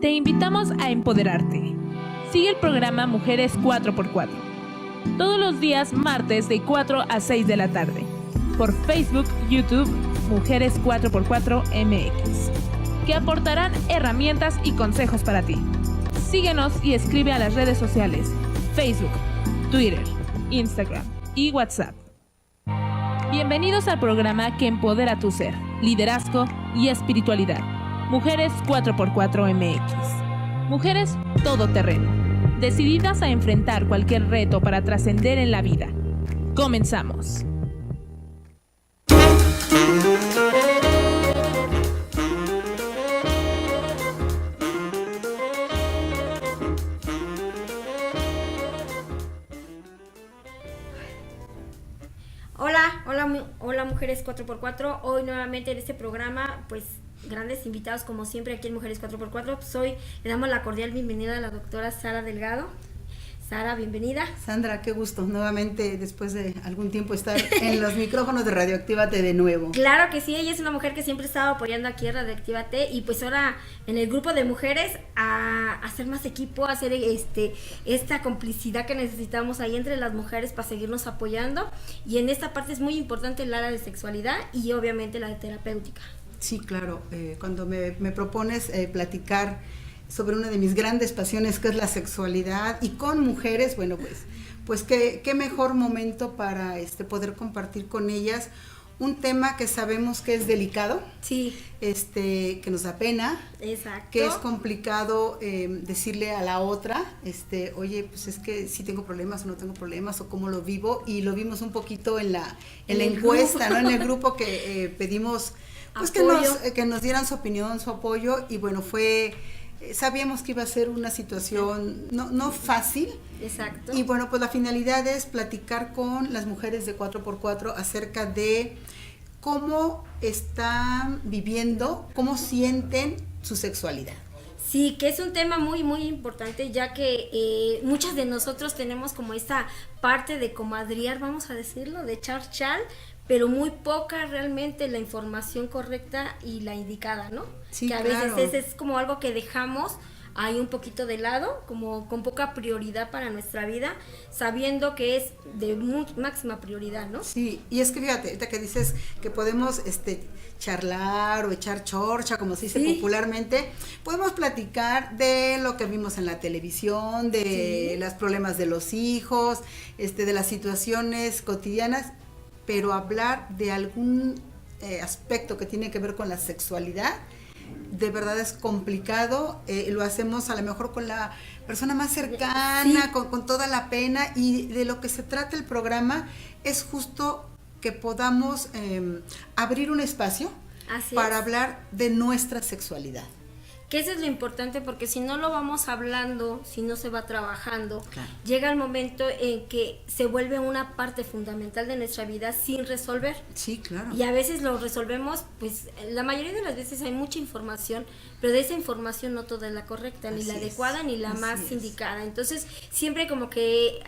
Te invitamos a empoderarte. Sigue el programa Mujeres 4x4. Todos los días martes de 4 a 6 de la tarde. Por Facebook, YouTube, Mujeres 4x4 MX. Que aportarán herramientas y consejos para ti. Síguenos y escribe a las redes sociales. Facebook, Twitter, Instagram y WhatsApp. Bienvenidos al programa que empodera tu ser, liderazgo y espiritualidad. Mujeres 4x4 MX. Mujeres todoterreno, decididas a enfrentar cualquier reto para trascender en la vida. Comenzamos. Hola Mujeres 4x4, hoy nuevamente en este programa, pues grandes invitados como siempre aquí en Mujeres 4x4, pues hoy le damos la cordial bienvenida a la doctora Sara Delgado. Sara, bienvenida. Sandra, qué gusto nuevamente después de algún tiempo estar en los micrófonos de Radioactívate de nuevo. Claro que sí, ella es una mujer que siempre ha estado apoyando aquí en Radioactívate y pues ahora en el grupo de mujeres a hacer más equipo, a hacer esta complicidad que necesitamos ahí entre las mujeres para seguirnos apoyando, y en esta parte es muy importante el área de sexualidad y obviamente la de terapéutica. Sí, claro, cuando me propones platicar sobre una de mis grandes pasiones, que es la sexualidad, y con mujeres, bueno, pues qué mejor momento para poder compartir con ellas un tema que sabemos que es delicado, sí, que nos da pena, exacto, que es complicado decirle a la otra, oye, pues es que sí tengo problemas o no tengo problemas, o cómo lo vivo, y lo vimos un poquito en la encuesta, ¿no? En el grupo que pedimos, pues que nos dieran su opinión, su apoyo, y bueno, sabíamos que iba a ser una situación no fácil. Exacto. Y bueno, pues la finalidad es platicar con las mujeres de 4x4 acerca de cómo están viviendo, cómo sienten su sexualidad. Sí, que es un tema muy, muy importante, ya que muchas de nosotros tenemos como esta parte de comadrear, vamos a decirlo, de chal, pero muy poca realmente la información correcta y la indicada, ¿no? Sí, que a claro. veces es como algo que dejamos ahí un poquito de lado, como con poca prioridad para nuestra vida, sabiendo que es de máxima prioridad, ¿no? Sí, y es que fíjate, ahorita que dices que podemos charlar o echar chorcha, como se dice popularmente, podemos platicar de lo que vimos en la televisión, de los problemas de los hijos, de las situaciones cotidianas, pero hablar de algún aspecto que tiene que ver con la sexualidad, de verdad es complicado. Lo hacemos a lo mejor con la persona más cercana, con toda la pena, y de lo que se trata el programa es justo que podamos abrir un espacio para hablar de nuestra sexualidad. Que eso es lo importante, porque si no lo vamos hablando, si no se va trabajando, claro, llega el momento en que se vuelve una parte fundamental de nuestra vida sin resolver. Sí, claro. Y a veces lo resolvemos, pues la mayoría de las veces hay mucha información, pero de esa información no toda es la correcta, ni la adecuada, ni la más indicada. Entonces, siempre como que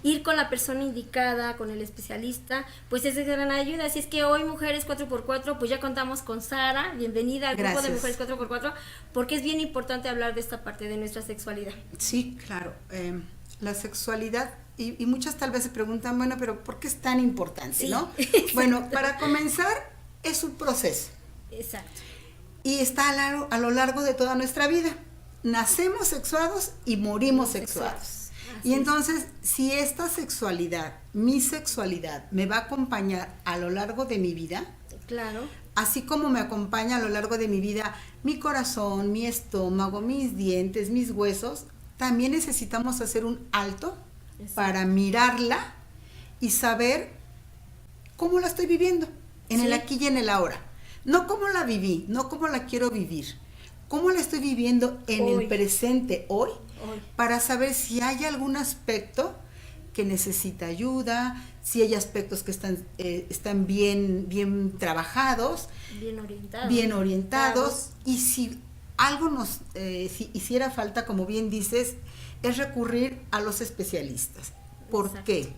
ir con la persona indicada, con el especialista, pues es de gran ayuda. Así es que hoy Mujeres 4x4, pues ya contamos con Sara. Bienvenida al grupo de Mujeres 4x4, porque es bien importante hablar de esta parte de nuestra sexualidad. Sí, claro. La sexualidad, y muchas tal vez se preguntan, bueno, pero ¿por qué es tan importante, no? Bueno, para comenzar, es un proceso. Exacto. Y está a lo largo de toda nuestra vida. Nacemos sexuados y morimos sexuados. Y entonces, si esta sexualidad, mi sexualidad, me va a acompañar a lo largo de mi vida, claro, así como me acompaña a lo largo de mi vida mi corazón, mi estómago, mis dientes, mis huesos, también necesitamos hacer un alto para mirarla y saber cómo la estoy viviendo, en el aquí y en el ahora. No cómo la viví, no cómo la quiero vivir, cómo la estoy viviendo en el presente, hoy, para saber si hay algún aspecto que necesita ayuda, si hay aspectos que están bien trabajados, bien orientados, y si algo si hiciera falta, como bien dices, es recurrir a los especialistas. ¿Por qué?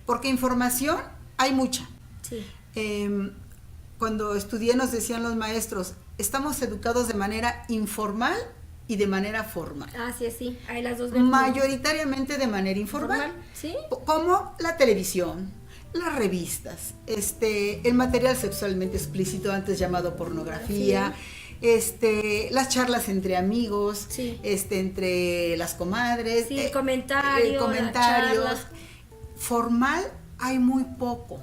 Porque información hay mucha. Sí. Cuando estudié nos decían los maestros, estamos educados de manera informal y de manera formal. Así es, sí, hay las dos vertientes. Mayoritariamente de manera informal. ¿Sí? Como la televisión, las revistas, el material sexualmente explícito, antes llamado pornografía, las charlas entre amigos, sí, entre las comadres, sí, comentarios. Formal hay muy poco,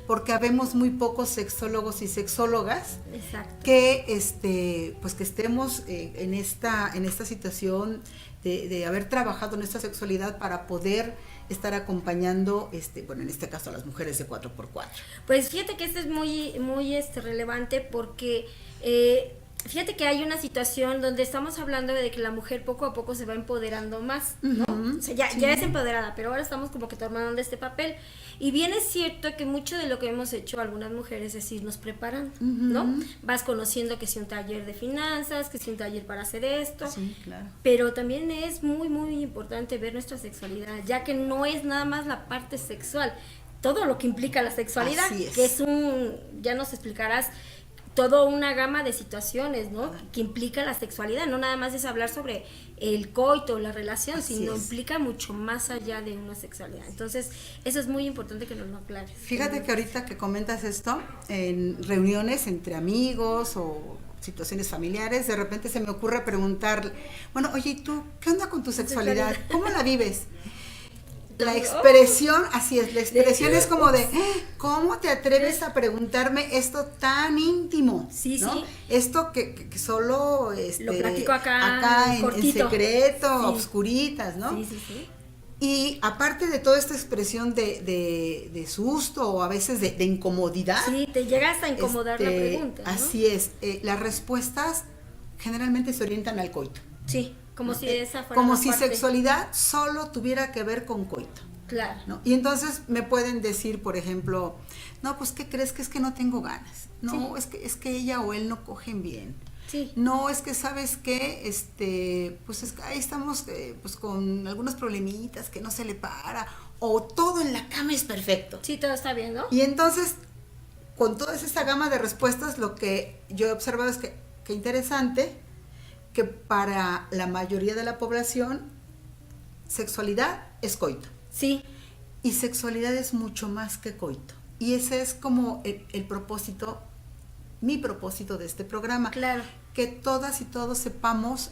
porque habemos muy pocos sexólogos y sexólogas. Exacto. Que pues que estemos en esta situación de haber trabajado en esta sexualidad para poder estar acompañando, bueno, en este caso a las mujeres de 4x4. Pues fíjate que esto es muy relevante porque fíjate que hay una situación donde estamos hablando de que la mujer poco a poco se va empoderando más, ¿no? O sea, ya es empoderada, pero ahora estamos como que tomando este papel. Y bien es cierto que mucho de lo que hemos hecho algunas mujeres es irnos preparando, ¿no? Vas conociendo que si un taller de finanzas, que si un taller para hacer esto. Sí, claro. Pero también es muy, muy importante ver nuestra sexualidad, ya que no es nada más la parte sexual, todo lo que implica la sexualidad, que es ya nos explicarás, toda una gama de situaciones, ¿no? Que implica la sexualidad, no nada más es hablar sobre el coito, la relación, sino implica mucho más allá de una sexualidad. Entonces, eso es muy importante que nos lo aclares. Fíjate que ahorita que comentas esto, en reuniones entre amigos o situaciones familiares, de repente se me ocurre preguntar, bueno, oye, ¿y tú qué onda con tu sexualidad? ¿Cómo la vives? La expresión, así es, la expresión es como de, ¿cómo te atreves a preguntarme esto tan íntimo? Sí, ¿no? sí. Esto que solo lo platico acá en secreto, sí, obscuritas, ¿no? Sí, sí, sí. Y aparte de toda esta expresión de susto o a veces de incomodidad. Sí, te llega hasta incomodar la pregunta, ¿no? Así es, las respuestas generalmente se orientan al coito. Sí. Como si esa fuera como la si parte. Sexualidad solo tuviera que ver con coito. Claro. ¿No? Y entonces me pueden decir, por ejemplo, no, pues ¿qué crees? Que es que no tengo ganas. No, sí, es que ella o él no cogen bien. Sí. No, es que ¿sabes qué? Pues es que ahí estamos pues con algunos problemitas que no se le para, o todo en la cama es perfecto. Sí, todo está bien, ¿no? Y entonces, con toda esa gama de respuestas, lo que yo he observado es que interesante, que para la mayoría de la población, sexualidad es coito. Sí. Y sexualidad es mucho más que coito. Y ese es como el propósito, mi propósito de este programa. Claro. Que todas y todos sepamos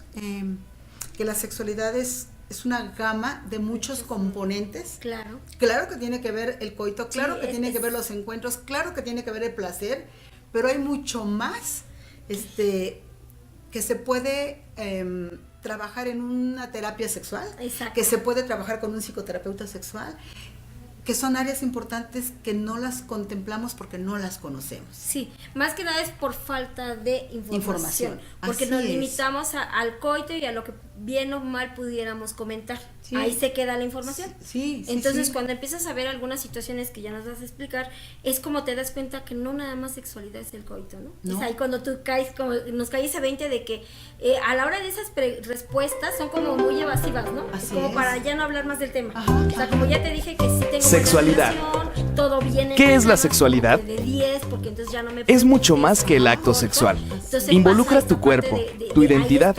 que la sexualidad es una gama de muchos componentes. Claro. Claro que tiene que ver el coito, claro sí, que tiene que ver los encuentros, claro que tiene que ver el placer, pero hay mucho más, que se puede trabajar en una terapia sexual, exacto, que se puede trabajar con un psicoterapeuta sexual, que son áreas importantes que no las contemplamos porque no las conocemos. Sí, más que nada es por falta de información. Porque así nos es. limitamos al coito y a lo que bien o mal pudiéramos comentar. Sí. Ahí se queda la información. Sí, entonces sí. Cuando empiezas a ver algunas situaciones que ya nos vas a explicar, es como te das cuenta que no nada más sexualidad es el coito, ¿no? Es ahí cuando tú caes, como nos cae ese 20 de que a la hora de esas respuestas son como muy evasivas, ¿no? Así como es. Para ya no hablar más del tema. Ajá, o sea, como ya te dije que sí tengo Sexualidad. relación, todo bien. ¿Qué es la sexualidad? De 10, porque entonces ya no me Es mucho más que el acto sexual. Entonces, Involucra pasa tu esta cuerpo, parte tu identidad,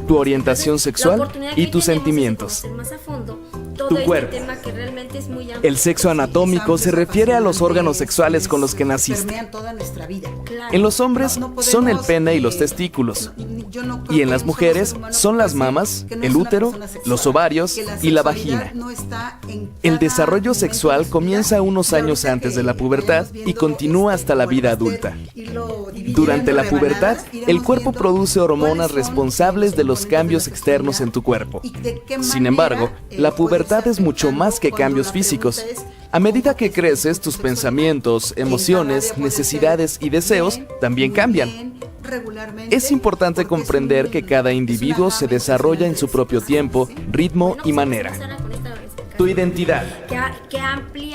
tu orientación Entonces, sexual la oportunidad y que tus tenemos es sentimientos. conocer más a fondo todo Tu este cuerpo. tema que realmente es muy amplio. El sexo anatómico se refiere a los órganos sexuales con los que naciste. Permean toda nuestra vida. Claro. En los hombres No podemos, son el pene y los testículos. Yo no creo Y en que las un solo mujeres ser humano son pueda las decir mamas, que no el es una útero, persona sexual, los ovarios que la y la sexualidad vagina. no está en El cada desarrollo momento sexual de su comienza vida. unos Y años ahorita antes que de la pubertad vayamos y viendo, continúa hasta la vida podemos adulta. irlo dividiendo Durante la en pubertad, rebanadas, el iremos cuerpo viendo produce hormonas cuáles son responsables de los componentes cambios de la externos sexualidad en tu cuerpo. y de qué Sin manera, embargo, la puede pubertad estar es mucho afectando más que cuando cambios la físicos. pregunta es, A medida que ¿cómo creces, tus sexualidad? pensamientos, En emociones, cada área puede necesidades ser y deseos bien, también muy cambian. bien, regularmente, Es importante porque comprender que cada es individuo una se gama desarrolla en su propio tiempo, ritmo y manera. Tu identidad.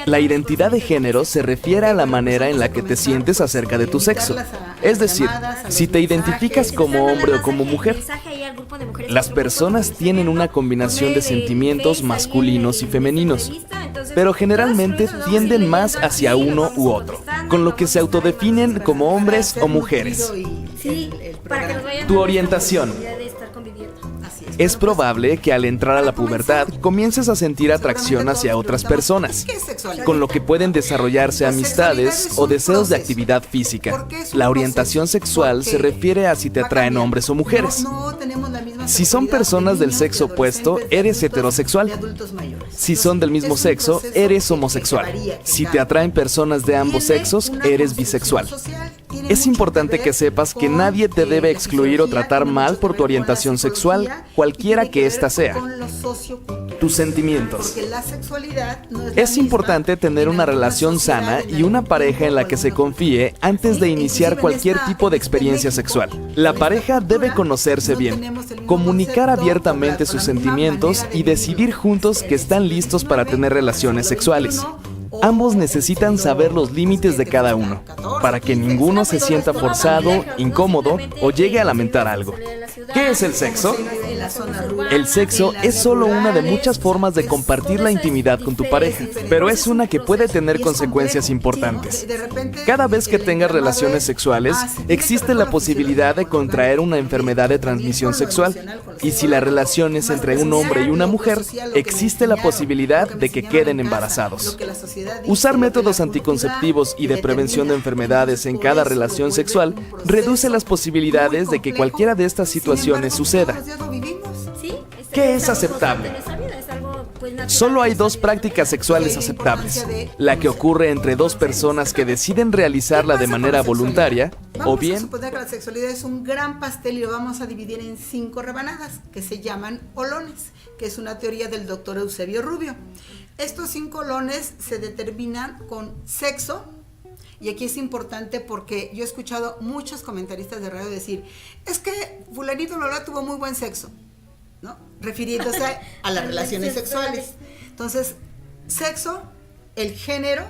La identidad de género se refiere a la manera en la que te sientes acerca de tu sexo. Es decir, si te identificas como hombre o como mujer. al grupo de mujeres. Las personas tienen una combinación de sentimientos masculinos y femeninos, pero generalmente tienden más hacia uno u otro, con lo que se autodefinen como hombres o mujeres. Sí, para que nos vayan Tu orientación. de estar conviviendo. Es probable que al entrar a la pubertad comiences a sentir atracción hacia otras personas, ¿Qué es sexualidad? con lo que pueden desarrollarse amistades o deseos de actividad física. La orientación sexual se refiere a si te atraen hombres o mujeres. No tenemos la misma Si son sexualidad personas de del niños, sexo de opuesto, adolescentes, eres de adultos, heterosexual. de adultos mayores. Si son del mismo Es un sexo, proceso eres que homosexual. varía, que Si te cambia. atraen personas de ambos Tiene sexos, una eres construcción bisexual. social, tiene Es mucho importante ver que sepas que con, nadie te debe la excluir o fisiología, tratar tiene mal mucho por que tu ver con la orientación sexual, psicología, cualquiera y tiene que ver ésta sea. con lo sociocultural. Tus sentimientos. Porque la sexualidad no es la Es misma importante tener en una alguna relación sociedad, sana en y una algún pareja en la grupo, que se en alguna confíe antes de Sí, iniciar inclusive cualquier en tipo de esta experiencia México, sexual. en La esta pareja debe cultura, conocerse no bien, tenemos el mismo comunicar concepto, abiertamente con la sus misma sentimientos manera de y decidir vivir. juntos que están listos para tener relaciones sexuales. Ambos necesitan saber los límites de cada uno, para que ninguno se sienta forzado, incómodo o llegue a lamentar algo. ¿Qué es el sexo? En la zona rural, El sexo en las es solo una de rurales, muchas formas de es- compartir la intimidad con tu pareja, pero es una que puede tener y es consecuencias complejo. importantes. Sí, de repente, Cada vez que el tengas llamado relaciones es, sexuales, sí, tiene que existe ver la con lo posibilidad de fisiológico, contraer una enfermedad de también transmisión con lo sexual. emocional, con lo Y si la relación es entre un hombre y una mujer, existe la posibilidad de que queden embarazados. Usar métodos anticonceptivos y de prevención de enfermedades en cada relación sexual reduce las posibilidades de que cualquiera de estas situaciones suceda. ¿Qué es aceptable? Solo hay dos prácticas sexuales aceptables: la que ocurre entre dos personas que deciden realizarla de manera voluntaria, o Vamos a bien suponer que la sexualidad es un gran pastel y lo vamos a dividir en 5 rebanadas que se llaman olones, que es una teoría del doctor Eusebio Rubio. Estos 5 olones se determinan con sexo, y aquí es importante porque yo he escuchado muchos comentaristas de radio decir, es que fulanito Lola tuvo muy buen sexo, ¿no? Refiriéndose a las relaciones sexuales. Entonces, sexo, el género,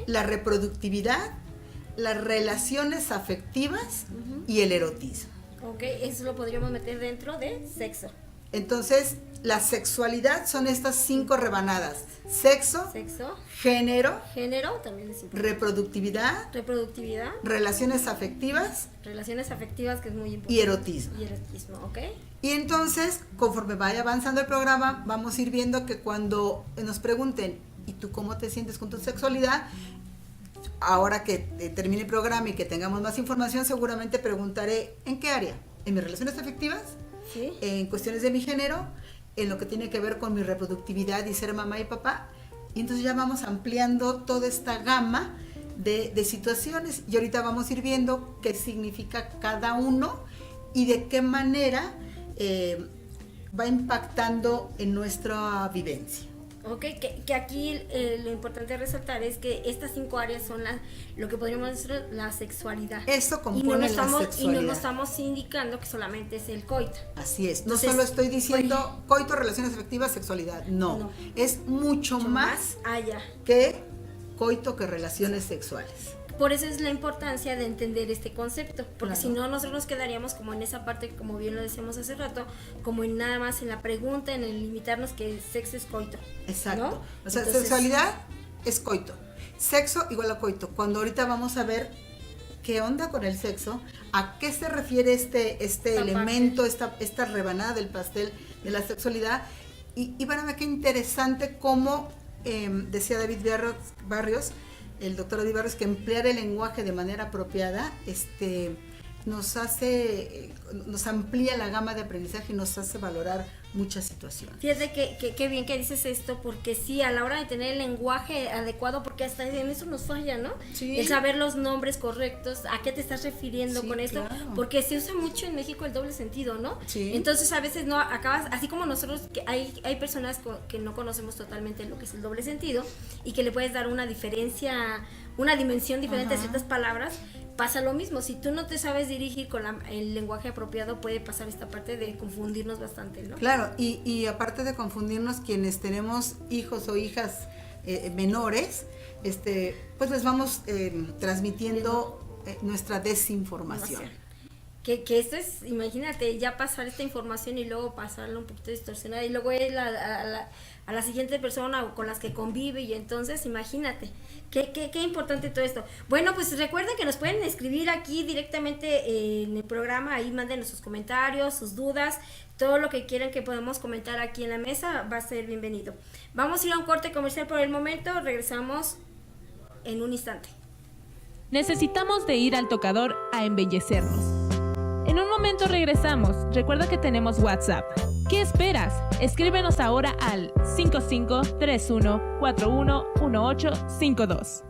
la reproductividad, las relaciones afectivas y el erotismo. Ok, eso lo podríamos meter dentro de sexo. Entonces, la sexualidad son estas 5 rebanadas: sexo, género, también es importante, reproductividad, relaciones afectivas, que es muy importante, y erotismo. ¿ok? Y entonces, conforme vaya avanzando el programa, vamos a ir viendo que cuando nos pregunten, ¿y tú cómo te sientes con tu sexualidad? Ahora que termine el programa y que tengamos más información, seguramente preguntaré, ¿en qué área? ¿En mis relaciones afectivas? ¿Sí? En cuestiones de mi género, en lo que tiene que ver con mi reproductividad y ser mamá y papá. Y entonces ya vamos ampliando toda esta gama de situaciones, y ahorita vamos a ir viendo qué significa cada uno y de qué manera va impactando en nuestra vivencia. Ok, que aquí lo importante resaltar es que estas 5 áreas son lo que podríamos decir la sexualidad. Eso compone la sexualidad. Y no nos estamos indicando que solamente es el coito. Así es, Entonces, no solo estoy diciendo coito, relaciones afectivas, sexualidad, no. Es mucho más allá que coito, que relaciones sexuales. Por eso es la importancia de entender este concepto, porque Claro. si no nosotros nos quedaríamos como en esa parte, como bien lo decíamos hace rato, como en nada más en la pregunta, en el limitarnos que sexo es coito. Exacto. ¿no? O sea, Entonces, sexualidad es coito. Sexo igual a coito. Cuando ahorita vamos a ver qué onda con el sexo, a qué se refiere este elemento, esta rebanada del pastel de la sexualidad, y van a ver qué interesante cómo decía David Barrios, el doctor David Barrios, que emplear el lenguaje de manera apropiada nos amplía la gama de aprendizaje y nos hace valorar muchas situaciones. Fíjate que bien que dices esto, porque sí, a la hora de tener el lenguaje adecuado, porque hasta en eso nos falla, ¿no? Sí. El saber los nombres correctos, a qué te estás refiriendo Sí, con esto, claro. porque se usa mucho en México el doble sentido, ¿no? Sí. Entonces a veces no acabas, así como nosotros, que hay personas que no conocemos totalmente lo que es el doble sentido y que le puedes dar una diferencia, una dimensión diferente a ciertas palabras. Pasa lo mismo, si tú no te sabes dirigir con el lenguaje apropiado, puede pasar esta parte de confundirnos bastante, ¿no? Claro, y aparte de confundirnos, quienes tenemos hijos o hijas menores, pues les vamos transmitiendo nuestra desinformación. que esto es, imagínate, ya pasar esta información y luego pasarla un poquito distorsionada y luego es a la siguiente persona con las que convive, y entonces imagínate, qué importante todo esto. Bueno, pues recuerden que nos pueden escribir aquí directamente en el programa, ahí manden sus comentarios, sus dudas, todo lo que quieran que podamos comentar aquí en la mesa va a ser bienvenido. Vamos a ir a un corte comercial por el momento, regresamos en un instante. Necesitamos de ir al tocador a embellecernos. En un momento regresamos. Recuerda que tenemos WhatsApp. ¿Qué esperas? Escríbenos ahora al 5531411852.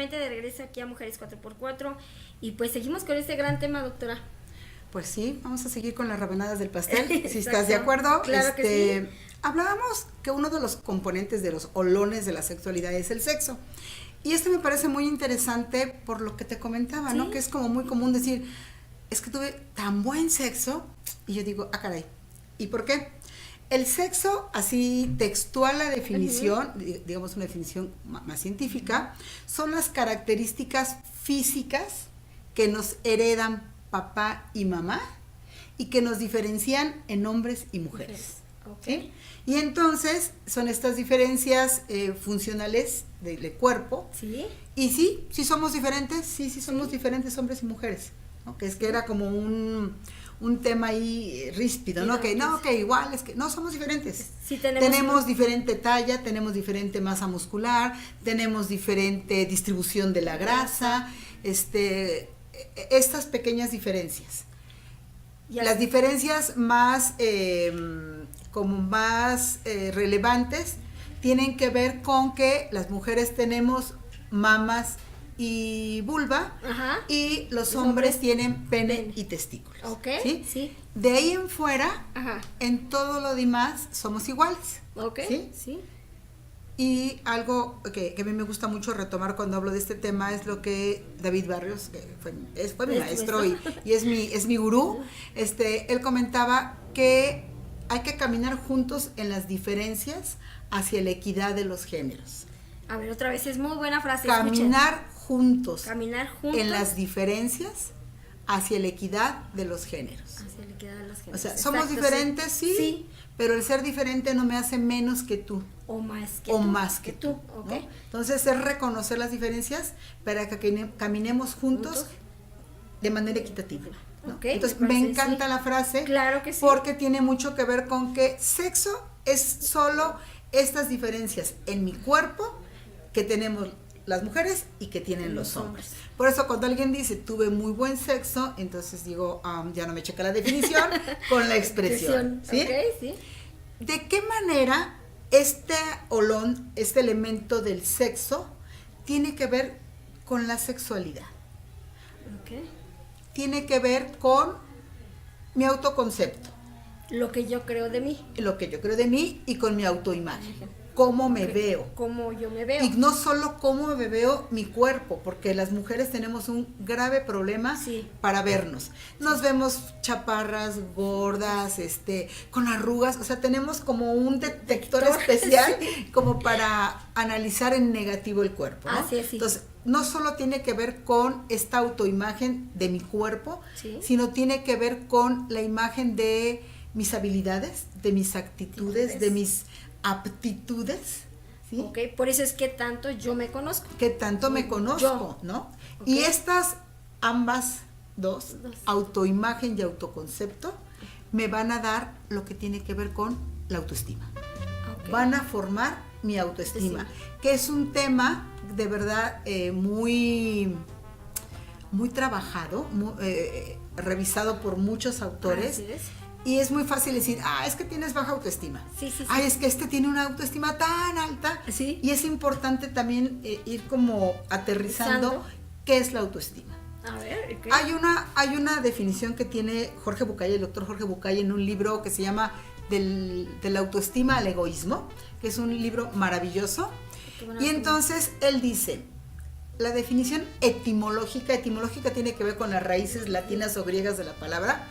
nuevamente de regreso aquí a Mujeres 4x4 y pues seguimos con este gran tema, doctora. Pues sí, vamos a seguir con las rebanadas del pastel, si estás de acuerdo. Claro que sí. Hablábamos que uno de los componentes de los olones de la sexualidad es el sexo. Y me parece muy interesante por lo que te comentaba, ¿sí? ¿No? Que es como muy común decir, es que tuve tan buen sexo, y yo digo, caray, ¿y por qué? El sexo, así textual la definición, digamos una definición más científica, son las características físicas que nos heredan papá y mamá y que nos diferencian en hombres y mujeres. Okay. ¿Sí? Y entonces son estas diferencias funcionales del cuerpo. Sí. Y sí somos diferentes, sí somos diferentes hombres y mujeres, ¿no? Que es que era como un tema ahí ríspido, ¿no? Que no, que igual, es que no, somos diferentes. Sí, tenemos diferente talla, tenemos diferente masa muscular, tenemos diferente distribución de la grasa, estas pequeñas diferencias. Las diferencias más relevantes tienen que ver con que las mujeres tenemos mamas y vulva, ajá, y los hombres tienen pene y testículos. Okay, ¿sí? Sí. De ahí en fuera, ajá, en todo lo demás somos iguales. Okay, ¿sí? Sí. Y algo que a mí me gusta mucho retomar cuando hablo de este tema es lo que David Barrios, que fue mi maestro y es mi gurú, él comentaba que hay que caminar juntos en las diferencias hacia la equidad de los géneros. A ver, otra vez, es muy buena frase. Caminar juntos en las diferencias hacia la equidad de los géneros. Hacia la equidad de los géneros. O sea, somos diferentes, sí, pero el ser diferente no me hace menos que tú. O más que tú. Okay. ¿no? Entonces es reconocer las diferencias para que caminemos juntos de manera equitativa. ¿no? Okay, entonces me encanta la frase, claro que sí, porque tiene mucho que ver con que sexo es solo estas diferencias en mi cuerpo que tenemos las mujeres y que tienen los hombres. Por eso cuando alguien dice tuve muy buen sexo, entonces digo, ya no me checa la definición con la expresión. ¿Sí? Okay, sí. ¿De qué manera este olón, este elemento del sexo, tiene que ver con la sexualidad? Okay. Tiene que ver con mi autoconcepto. Lo que yo creo de mí. Lo que yo creo de mí y con mi autoimagen. Cómo me veo. Cómo yo me veo. Y no solo cómo me veo mi cuerpo, porque las mujeres tenemos un grave problema para vernos. Nos vemos chaparras, gordas, con arrugas, o sea, tenemos como un detector especial como para analizar en negativo el cuerpo, ¿no? Así es. Entonces, no solo tiene que ver con esta autoimagen de mi cuerpo, sino tiene que ver con la imagen de mis habilidades, de mis actitudes, de mis aptitudes, ¿sí? Okay, por eso es que tanto yo me conozco. Que tanto me conozco, ¿no? Okay. Y estas ambas dos, autoimagen y autoconcepto, me van a dar lo que tiene que ver con la autoestima. Okay. Van a formar mi autoestima, que es un tema de verdad muy trabajado, revisado por muchos autores. Así es. Y es muy fácil decir, es que tienes baja autoestima. Ay, es que tiene una autoestima tan alta. Sí. Y es importante también ir como aterrizando qué es la autoestima. A ver, ¿qué? Hay una definición que tiene Jorge Bucay, el doctor Jorge Bucay, en un libro que se llama de la autoestima al egoísmo, que es un libro maravilloso. Y entonces él dice, la definición etimológica tiene que ver con las raíces latinas o griegas de la palabra,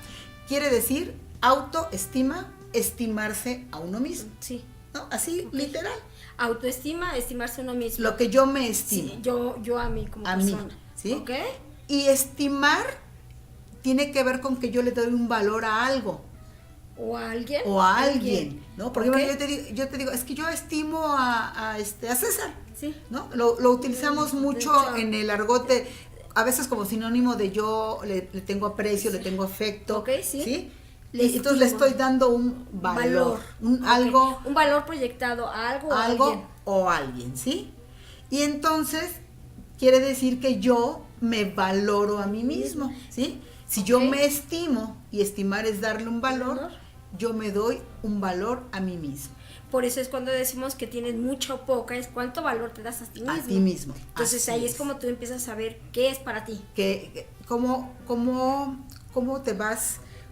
quiere decir autoestima, estimarse a uno mismo. Sí. ¿No? Así, literal. Autoestima, estimarse a uno mismo. Lo que yo me estimo. Sí, yo a mí como persona. Mí, ¿sí? Okay. Y estimar tiene que ver con que yo le doy un valor a algo. O a alguien. ¿no? Porque yo te digo, es que yo estimo a César. Sí. ¿No? Lo utilizamos mucho en el argote, a veces como sinónimo de yo le tengo aprecio, le tengo afecto. Okay, sí. Entonces le estoy dando un valor. Un valor proyectado a algo o a alguien, ¿sí? Y entonces quiere decir que yo me valoro a mí mismo, ¿sí? Si yo me estimo, y estimar es darle un valor, yo me doy un valor a mí mismo. por eso es cuando decimos que tienes mucha o poca, es cuánto valor te das a ti mismo. A ti mismo. Entonces Así ahí es como tú empiezas a saber qué es para ti.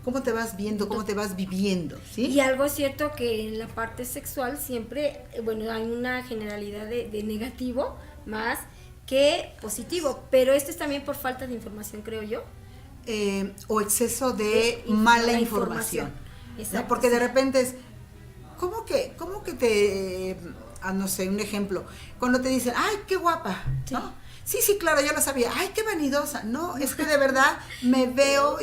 Cómo te vas viendo, cómo te vas viviendo, ¿sí? Y algo es cierto que en la parte sexual siempre, bueno, hay una generalidad de negativo más que positivo, pero esto es también por falta de información, creo yo. O exceso de mala información. Exacto, ¿no? Porque de sí. repente es, ¿cómo que te, no sé, un ejemplo, cuando te dicen, ay, qué guapa, Sí. ¿no? Sí, claro, yo lo sabía, ay, qué vanidosa, no, es que de verdad me veo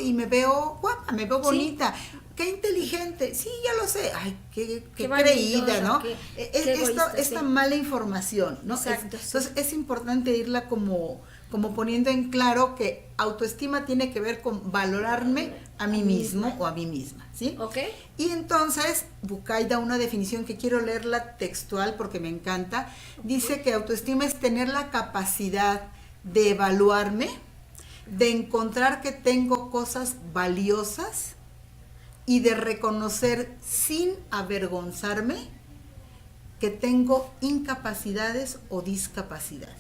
guapa, me veo bonita, qué inteligente, sí, ya lo sé, ay, qué creída, ¿no? Qué egoísta, esta sí. mala información, ¿no? Exacto, Entonces es importante irla como poniendo en claro que autoestima tiene que ver con valorarme a mí mismo o a mí misma, ¿sí? ¿Ok? Y entonces Bucay da una definición que quiero leerla textual porque me encanta. Dice que autoestima es tener la capacidad de evaluarme, de encontrar que tengo cosas valiosas y de reconocer sin avergonzarme que tengo incapacidades o discapacidades.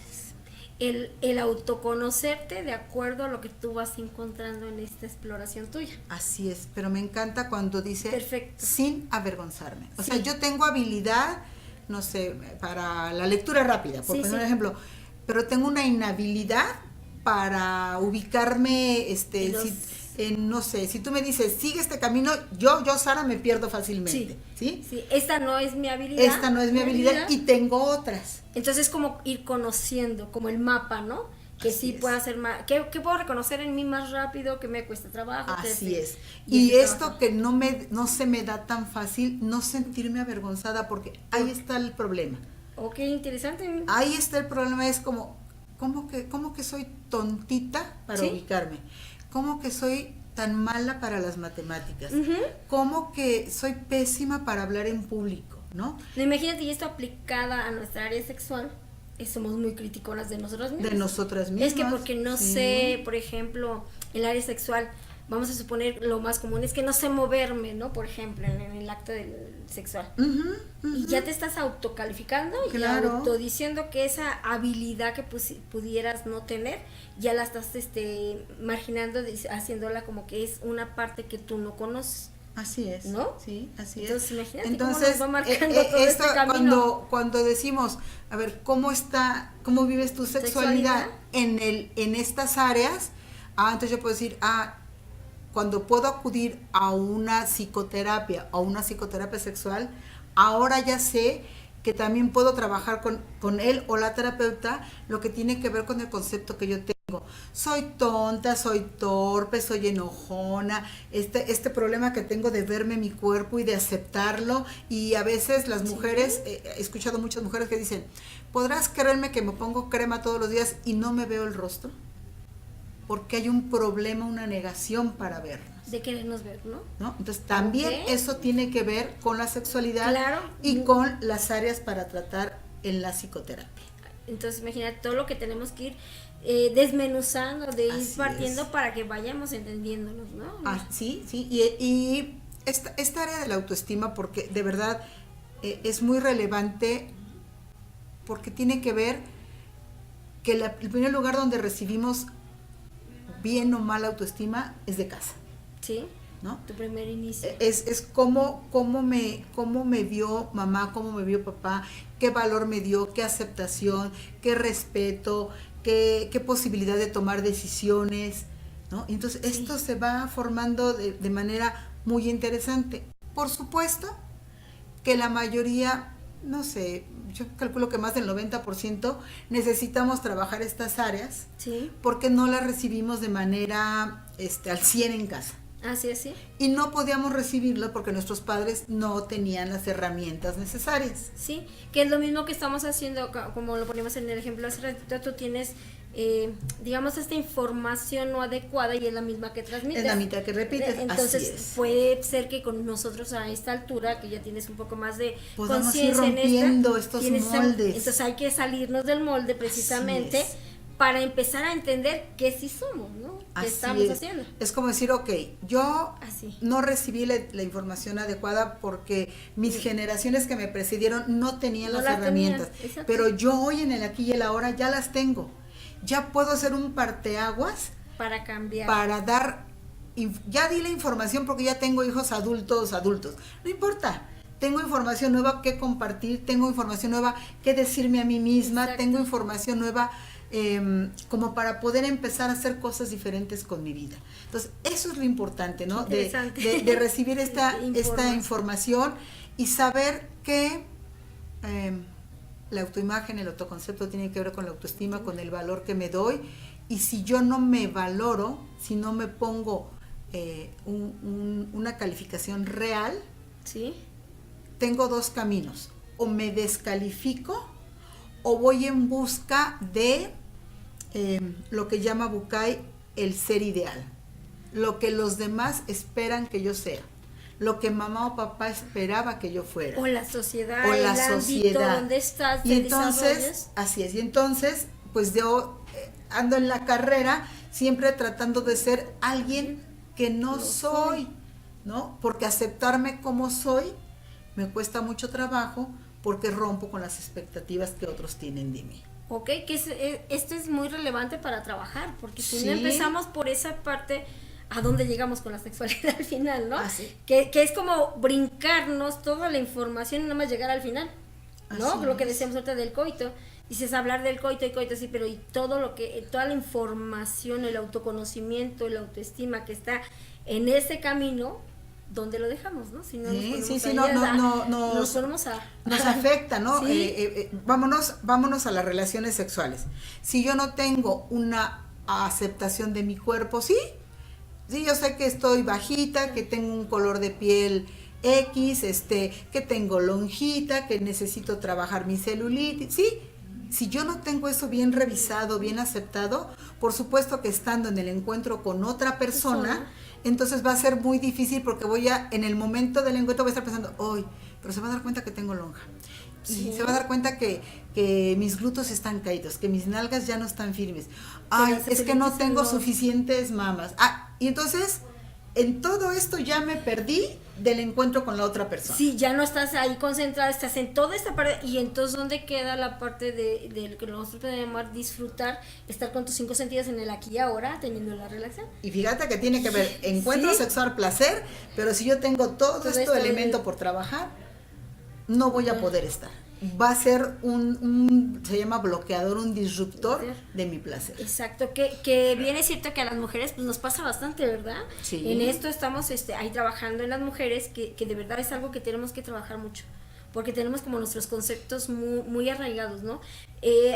El autoconocerte de acuerdo a lo que tú vas encontrando en esta exploración tuya. Así es, pero me encanta cuando dice Perfecto. sin avergonzarme. O sea, Sí. yo tengo habilidad, no sé, para la lectura rápida, por Sí, poner un sí. ejemplo, pero tengo una inhabilidad para ubicarme, no sé, si tú me dices, sigue este camino, yo Sara, me pierdo fácilmente, ¿sí? Sí, esta no es mi habilidad. Esta no es mi habilidad y tengo otras. Entonces como ir conociendo, como el mapa, ¿no? Que Así sí es. pueda ser más, que puedo reconocer en mí más rápido, que me cuesta trabajo. Así es. Y Y ese esto trabajo. que no se me da tan fácil, no sentirme avergonzada, porque ahí está el problema. Ok, interesante. Ahí está el problema, es ¿cómo que soy tontita para Sí. ubicarme? ¿Cómo que soy tan mala para las matemáticas? Ujú. ¿Cómo que soy pésima para hablar en público? ¿No? No, imagínate, y esto aplicada a nuestra área sexual, somos muy criticonas de nosotras mismas. De nosotras mismas. Es que porque no sí. sé, por ejemplo, el área sexual, vamos a suponer lo más común es que no sé moverme, ¿no? Por ejemplo, en el acto sexual. Ujú, Y ujú. ya te estás autocalificando Claro. y autodiciendo que esa habilidad que pudieras no tener, ya la estás marginando, haciéndola como que es una parte que tú no conoces. Así es, ¿no? Sí, así Entonces, es. imagínate Entonces, cómo nos va marcando todo esto, este camino. cuando decimos, a ver, ¿cómo vives tu sexualidad en estas áreas? Entonces yo puedo decir, cuando puedo acudir a una psicoterapia o una psicoterapia sexual, ahora ya sé que también puedo trabajar con él o la terapeuta lo que tiene que ver con el concepto que yo tengo. Soy tonta, soy torpe, soy enojona, este problema que tengo de verme mi cuerpo y de aceptarlo, y a veces las mujeres, he escuchado muchas mujeres que dicen, ¿podrás creerme que me pongo crema todos los días y no me veo el rostro? Porque hay un problema, una negación para vernos. De querernos ver, ¿no? Entonces también eso tiene que ver con la sexualidad, Claro. y con las áreas para tratar en la psicoterapia. Entonces imagínate todo lo que tenemos que ir desmenuzando, de ir Así partiendo es. para que vayamos entendiéndonos, ¿no? Sí, y esta área de la autoestima, porque de verdad es muy relevante, porque tiene que ver que el primer lugar donde recibimos bien o mal autoestima es de casa, Sí, ¿no? tu primer inicio. Es cómo me vio mamá, cómo me vio papá, qué valor me dio, qué aceptación, qué respeto, qué posibilidad de tomar decisiones, ¿no? Entonces esto se va formando de manera muy interesante. Por supuesto que la mayoría, no sé, yo calculo que más del 90% necesitamos trabajar estas áreas, Sí, porque no las recibimos de manera al 100 en casa. así. Y no podíamos recibirlo porque nuestros padres no tenían las herramientas necesarias. Sí, que es lo mismo que estamos haciendo, como lo ponemos en el ejemplo hace ratito, tú tienes, digamos, esta información no adecuada y es la misma que transmites. Es la mitad que repites, Entonces, así es. puede ser que con nosotros a esta altura, que ya tienes un poco más de Podamos ir conciencia en rompiendo esta, estos moldes. entonces hay que salirnos del molde precisamente para empezar a entender que sí somos, ¿no? Que estamos haciendo. Es como decir, ok, yo Así. no recibí la información adecuada porque mis generaciones que me precedieron no tenían las herramientas, pero yo hoy en el aquí y el ahora ya las tengo. Ya puedo hacer un parteaguas para cambiar. Para dar, ya di la información porque ya tengo hijos adultos. No importa. Tengo información nueva que compartir, tengo información nueva que decirme a mí misma, exacto, tengo información nueva como para poder empezar a hacer cosas diferentes con mi vida. Entonces, eso es lo importante, ¿no? De recibir esta información y saber que la autoimagen, el autoconcepto tiene que ver con la autoestima, con el valor que me doy, y si yo no me valoro, si no me pongo una calificación real, ¿sí? Tengo dos caminos: o me descalifico o voy en busca de lo que llama Bucay el ser ideal, lo que los demás esperan que yo sea, lo que mamá o papá esperaba que yo fuera, o la sociedad, o la sociedad donde estás, y entonces, así es, y entonces pues yo ando en la carrera siempre tratando de ser alguien que no soy, ¿no? Porque aceptarme como soy me cuesta mucho trabajo porque rompo con las expectativas que otros tienen de mí. Ok, esto es muy relevante para trabajar, porque si no empezamos por esa parte, ¿a dónde llegamos con la sexualidad al final, no? Que es como brincarnos toda la información y nada más llegar al final, ¿no? Así lo que decíamos ahorita del coito. Dices hablar del coito, sí, pero y todo lo que, toda la información, el autoconocimiento, la autoestima que está en ese camino, ¿dónde lo dejamos, no? Si no nos afecta, ¿no? ¿Sí? Vámonos a las relaciones sexuales. Si yo no tengo una aceptación de mi cuerpo, sí, yo sé que estoy bajita, que tengo un color de piel X, que tengo lonjita, que necesito trabajar mi celulitis, sí. Si yo no tengo eso bien revisado, bien aceptado, por supuesto que estando en el encuentro con otra persona, entonces va a ser muy difícil porque en el momento del encuentro voy a estar pensando, pero se va a dar cuenta que tengo lonja. Sí. Y se va a dar cuenta que mis glúteos están caídos, que mis nalgas ya no están firmes. Es que no tengo suficientes mamas. Y entonces, en todo esto ya me perdí del encuentro con la otra persona. Sí, ya no estás ahí concentrada, estás en toda esta parte, y entonces ¿dónde queda la parte de lo que nosotros podemos llamar disfrutar, estar con tus 5 sentidos en el aquí y ahora, teniendo la relación? Y fíjate que tiene que ver encuentro sexual, placer, pero si yo tengo todo esto elemento por trabajar, no voy a poder estar. Va a ser se llama bloqueador, un disruptor de mi placer. Exacto, que bien es cierto que a las mujeres pues nos pasa bastante, ¿verdad? Sí. En esto estamos ahí trabajando en las mujeres, que de verdad es algo que tenemos que trabajar mucho, porque tenemos como nuestros conceptos muy, muy arraigados, ¿no?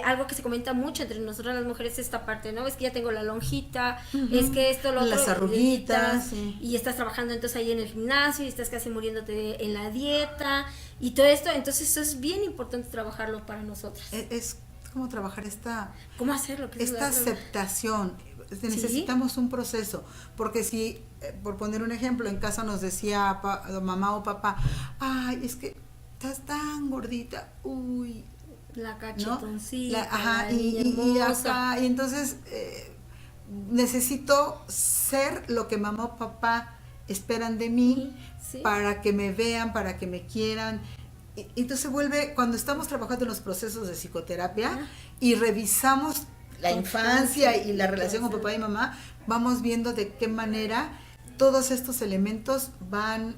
Algo que se comenta mucho entre nosotras las mujeres es esta parte, ¿no? Es que ya tengo la lonjita, es que esto, lo otro, las arruguitas, y estás trabajando entonces ahí en el gimnasio, y estás casi muriéndote en la dieta, y todo esto, entonces eso es bien importante trabajarlo para nosotras. Es como trabajar ¿cómo hacerlo? Esta aceptación. Necesitamos un proceso, porque si, por poner un ejemplo, en casa nos decía mamá o papá, es que estás tan gordita, la cachetoncita, ¿no? Y entonces necesito ser lo que mamá o papá esperan de mí, para que me vean, para que me quieran. Entonces cuando estamos trabajando en los procesos de psicoterapia y revisamos la infancia y la relación con papá y mamá, vamos viendo de qué manera todos estos elementos van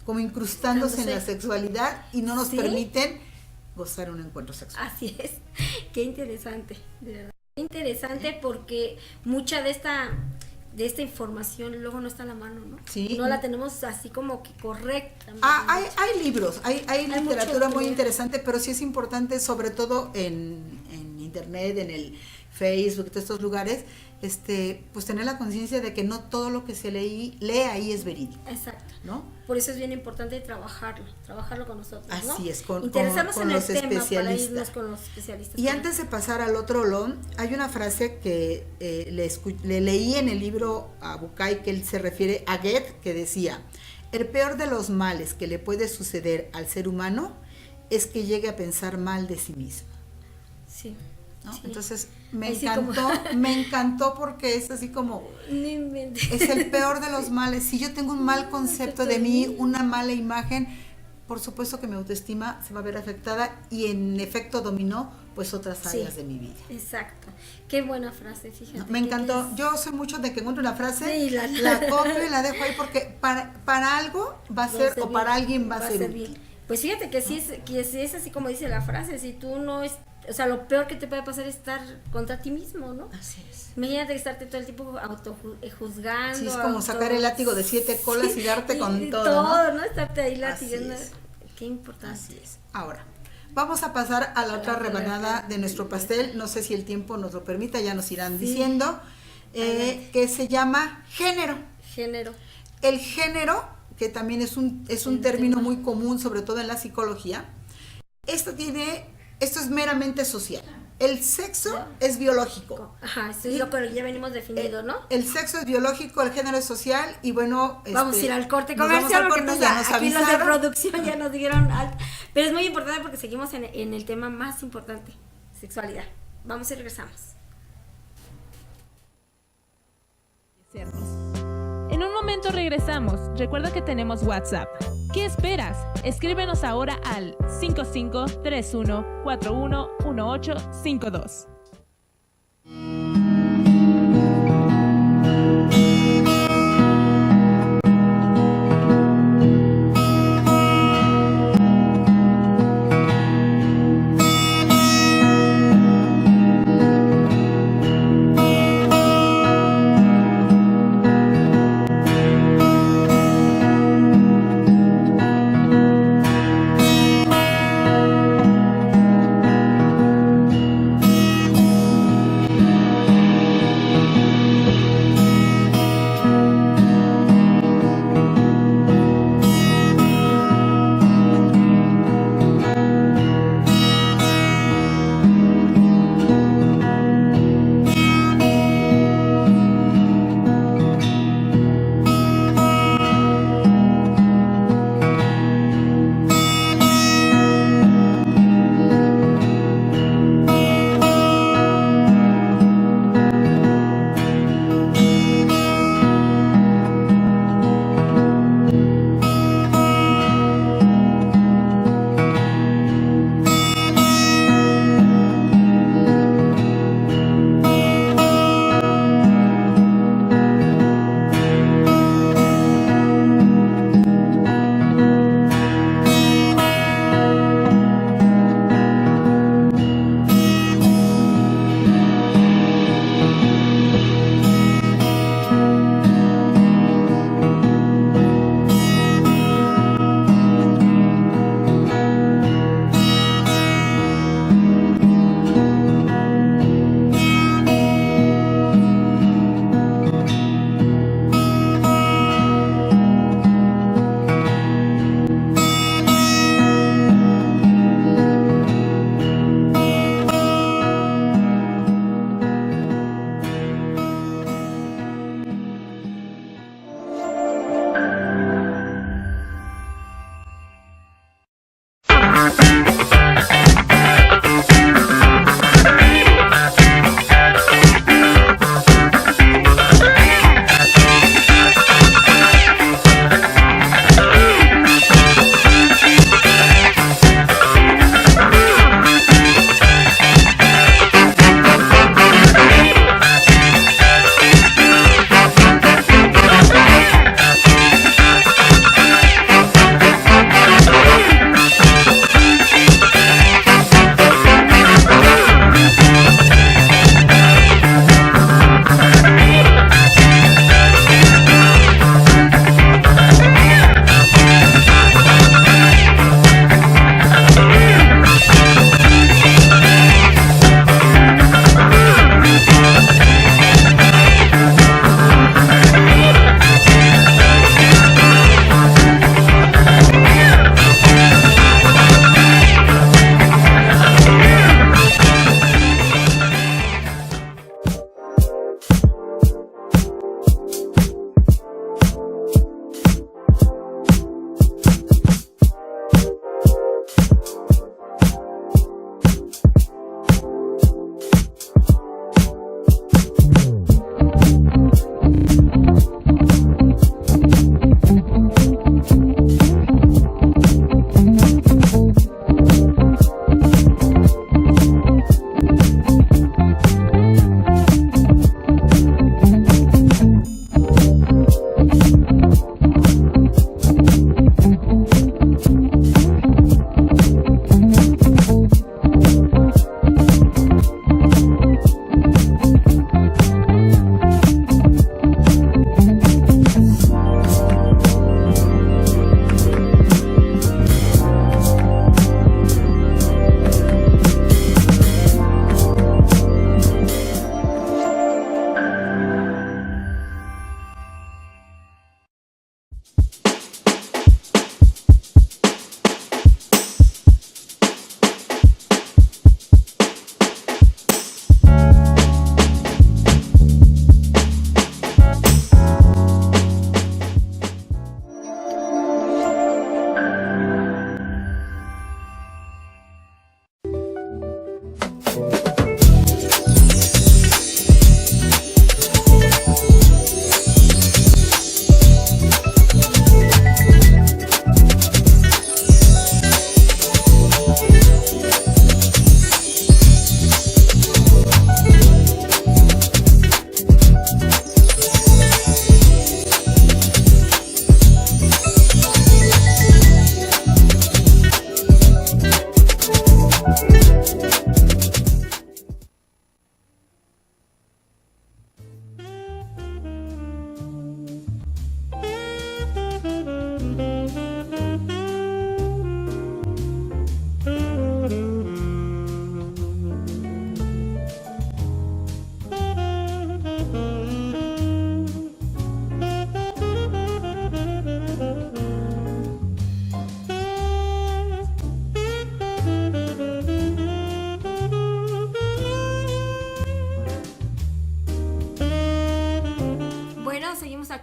como incrustándose en la sexualidad y no nos permiten gozar un encuentro sexual. Así es, qué interesante, de verdad. Qué interesante, porque mucha de esta información luego no está a la mano, ¿no? Sí. No la tenemos así como que correcta. Hay libros, hay literatura muy interesante, pero sí es importante, sobre todo en internet, en el Facebook, en estos lugares, pues tener la conciencia de que no todo lo que se lee ahí es verídico. Exacto. ¿No? Por eso es bien importante trabajarlo con nosotros, ¿no? Así es, interesarnos con en los el tema especialistas. para irnos con los especialistas. Y antes de pasar al otro olón, hay una frase que le leí en el libro a Bucay, que él se refiere a Goethe, que decía: el peor de los males que le puede suceder al ser humano es que llegue a pensar mal de sí mismo. Sí. ¿No? Sí. Entonces, Me encantó porque es así como, es el peor de los males. Si yo tengo un mal concepto de mí, una mala imagen, por supuesto que mi autoestima se va a ver afectada y en efecto dominó pues otras áreas de mi vida. Exacto. Qué buena frase, fíjate. No, me encantó. Yo soy mucho de que encuentro una frase, la copio y la dejo ahí porque para algo va a ser o para alguien va a ser útil. Pues fíjate que sí es así como dice la frase, si tú no es, o sea, lo peor que te puede pasar es estar contra ti mismo, ¿no? Así es. Imagínate estarte todo el tiempo juzgando. Sí, es como sacar el látigo de 7 colas y darte con todo, ¿no? Estarte ahí latigando. Qué importante. Así es. Ahora, vamos a pasar a la otra rebanada de nuestro pastel. No sé si el tiempo nos lo permita, ya nos irán diciendo. Que se llama género. El género, que también es un término muy común, sobre todo en la psicología. Esto es meramente social. El sexo es biológico. Ajá, eso es lo que ya venimos definiendo, ¿no? El sexo es biológico, el género es social y bueno... Vamos a ir al corte comercial porque aquí los de producción ya nos dieron alto. Pero es muy importante porque seguimos en el tema más importante, sexualidad. Vamos y regresamos. En un momento regresamos. Recuerda que tenemos WhatsApp. ¿Qué esperas? Escríbenos ahora al 5531411852.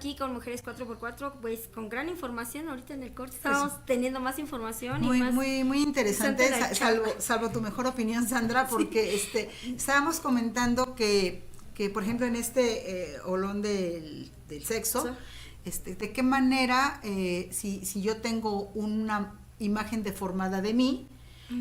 aquí con Mujeres 4x4, pues con gran información. Ahorita en el corte estamos teniendo más información. Muy, y más muy interesante, salvo tu mejor opinión, Sandra, porque estábamos comentando que por ejemplo en este olón del sexo, de qué manera, si yo tengo una imagen deformada de mí,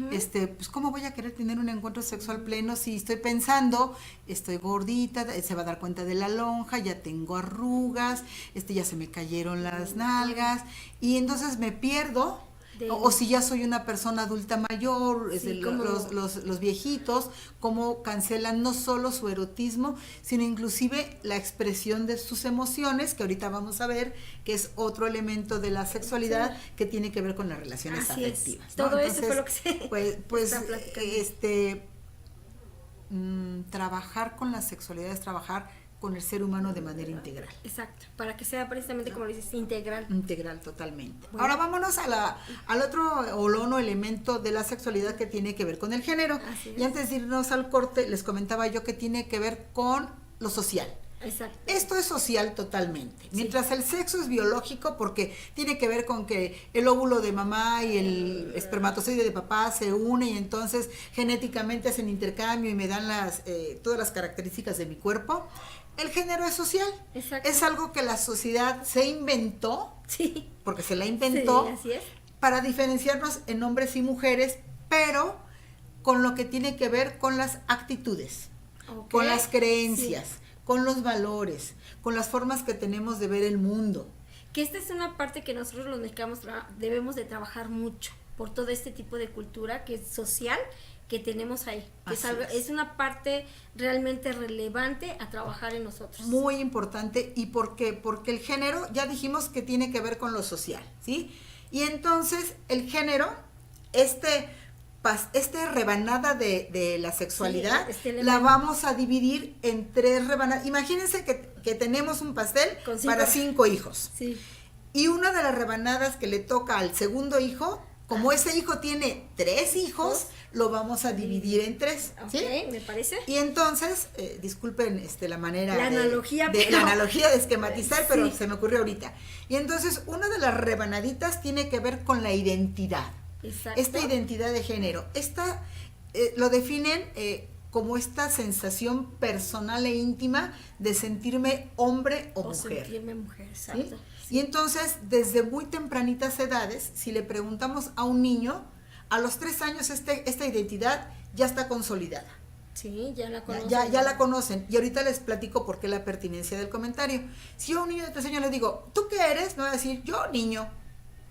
pues cómo voy a querer tener un encuentro sexual pleno si estoy pensando, estoy gordita, se va a dar cuenta de la lonja, ya tengo arrugas, ya se me cayeron las nalgas, y entonces me pierdo. O si ya soy una persona adulta mayor, los viejitos, cómo cancelan no solo su erotismo, sino inclusive la expresión de sus emociones, que ahorita vamos a ver, que es otro elemento de la sexualidad que tiene que ver con las relaciones afectivas, ¿no? Todo Entonces, eso fue lo que se trabajar con la sexualidad es trabajar con el ser humano de manera integral. Exacto, para que sea precisamente como dices, integral. Integral, totalmente. Bueno. Ahora vámonos al otro olón o elemento de la sexualidad que tiene que ver con el género. Y antes de irnos al corte, les comentaba yo que tiene que ver con lo social. Exacto. Esto es social totalmente. Mientras el sexo es biológico, porque tiene que ver con que el óvulo de mamá y el espermatozoide de papá se unen y entonces genéticamente hacen intercambio y me dan todas las características de mi cuerpo. El género es social. Exacto. Es algo que la sociedad se inventó, porque se la inventó, así es, para diferenciarnos en hombres y mujeres, pero con lo que tiene que ver con las actitudes, con las creencias, con los valores, con las formas que tenemos de ver el mundo. Que esta es una parte que nosotros los mexicanos debemos de trabajar mucho, por todo este tipo de cultura que es social, que tenemos ahí, que es una parte realmente relevante a trabajar en nosotros. Muy importante. ¿Y por qué? Porque el género, ya dijimos que tiene que ver con lo social, ¿sí? Y entonces el género, rebanada de la sexualidad, la vamos a dividir en 3 rebanadas. Imagínense que tenemos un pastel para 5 hijos. Sí. Y una de las rebanadas que le toca al segundo hijo, como ese hijo tiene 3 hijos, lo vamos a dividir en 3. ¿Sí? Me parece. Y entonces, disculpen la manera la analogía de esquematizar, pero se me ocurrió ahorita. Y entonces, una de las rebanaditas tiene que ver con la identidad. Exacto. Esta identidad de género. Lo definen como esta sensación personal e íntima de sentirme hombre o mujer. Sentirme mujer, exacto. ¿Sí? Y entonces, desde muy tempranitas edades, si le preguntamos a un niño, a los 3 años esta identidad ya está consolidada. Sí, ya la conocen. Ya la conocen. Y ahorita les platico por qué la pertinencia del comentario. Si yo a un niño de 3 años le digo, ¿tú qué eres? Me va a decir, yo niño.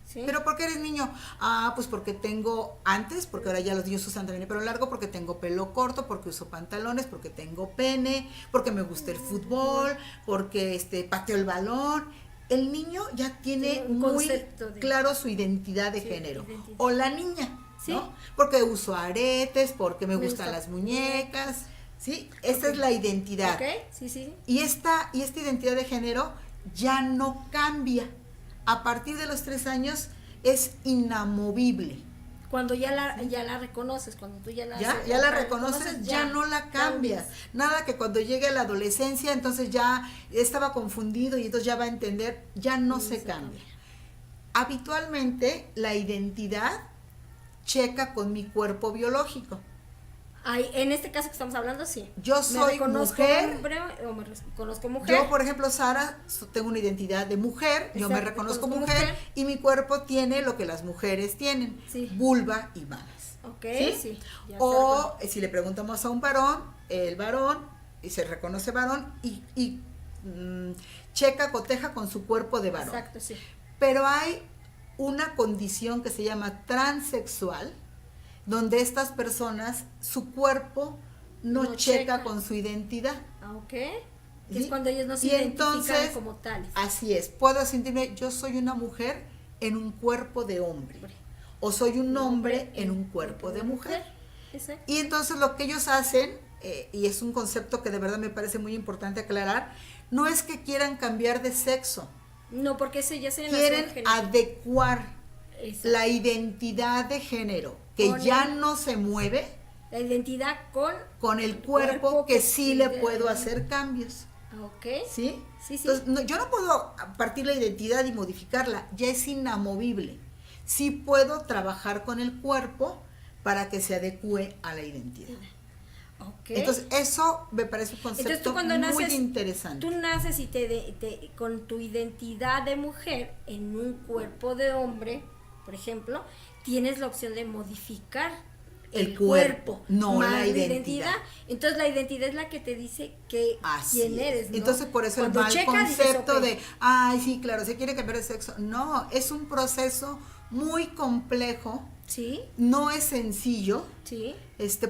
¿Sí? ¿Pero por qué eres niño? Pues porque porque ahora ya los niños usan también el pelo largo, porque tengo pelo corto, porque uso pantalones, porque tengo pene, porque me gusta el fútbol, porque pateo el balón. El niño ya tiene muy claro su identidad de género. O la niña, ¿no? Porque uso aretes, porque me gustan las muñecas, ¿sí? Esa es la identidad. Y esta identidad de género ya no cambia. A partir de los 3 años es inamovible. Cuando ya la reconoces, cuando tú ya la reconoces, ya no la cambias. Nada que cuando llegue a la adolescencia, entonces ya estaba confundido y entonces ya va a entender, ya no se cambia. Habitualmente la identidad checa con mi cuerpo biológico. En este caso que estamos hablando, sí. Yo soy mujer. Hombre, o me reconozco mujer. Yo, por ejemplo, Sara, tengo una identidad de mujer. Exacto, yo me reconozco mujer y mi cuerpo tiene lo que las mujeres tienen. Vulva y mamas. ¿Sí? O si le preguntamos a un varón, el varón y se reconoce varón y coteja con su cuerpo de varón. Exacto, sí. Pero hay una condición que se llama transexual, donde estas personas, su cuerpo no checa con su identidad. ¿Sí? Es cuando ellos no se identifican como tales. Así es, puedo sentirme, yo soy una mujer en un cuerpo de hombre, o soy un hombre en un cuerpo de mujer. Exacto. Y entonces lo que ellos hacen, y es un concepto que de verdad me parece muy importante aclarar, no es que quieran cambiar de sexo. No, porque eso ya se quieren adecuar la identidad de género, que ya no se mueve, la identidad con el cuerpo que sí le puedo hacer cambios. Ok. ¿Sí? Sí, sí. Entonces, yo no puedo partir la identidad y modificarla, ya es inamovible. Sí puedo trabajar con el cuerpo para que se adecue a la identidad. Okay. Entonces, eso me parece un concepto muy interesante. Tú naces y con tu identidad de mujer en un cuerpo de hombre, por ejemplo, tienes la opción de modificar el cuerpo, no más la identidad. Entonces la identidad es la que te dice que quién eres, ¿no? Entonces por eso cuando el mal concepto dices, de, ay, sí, claro, se quiere cambiar de sexo. No, es un proceso muy complejo. Sí. No es sencillo. Sí.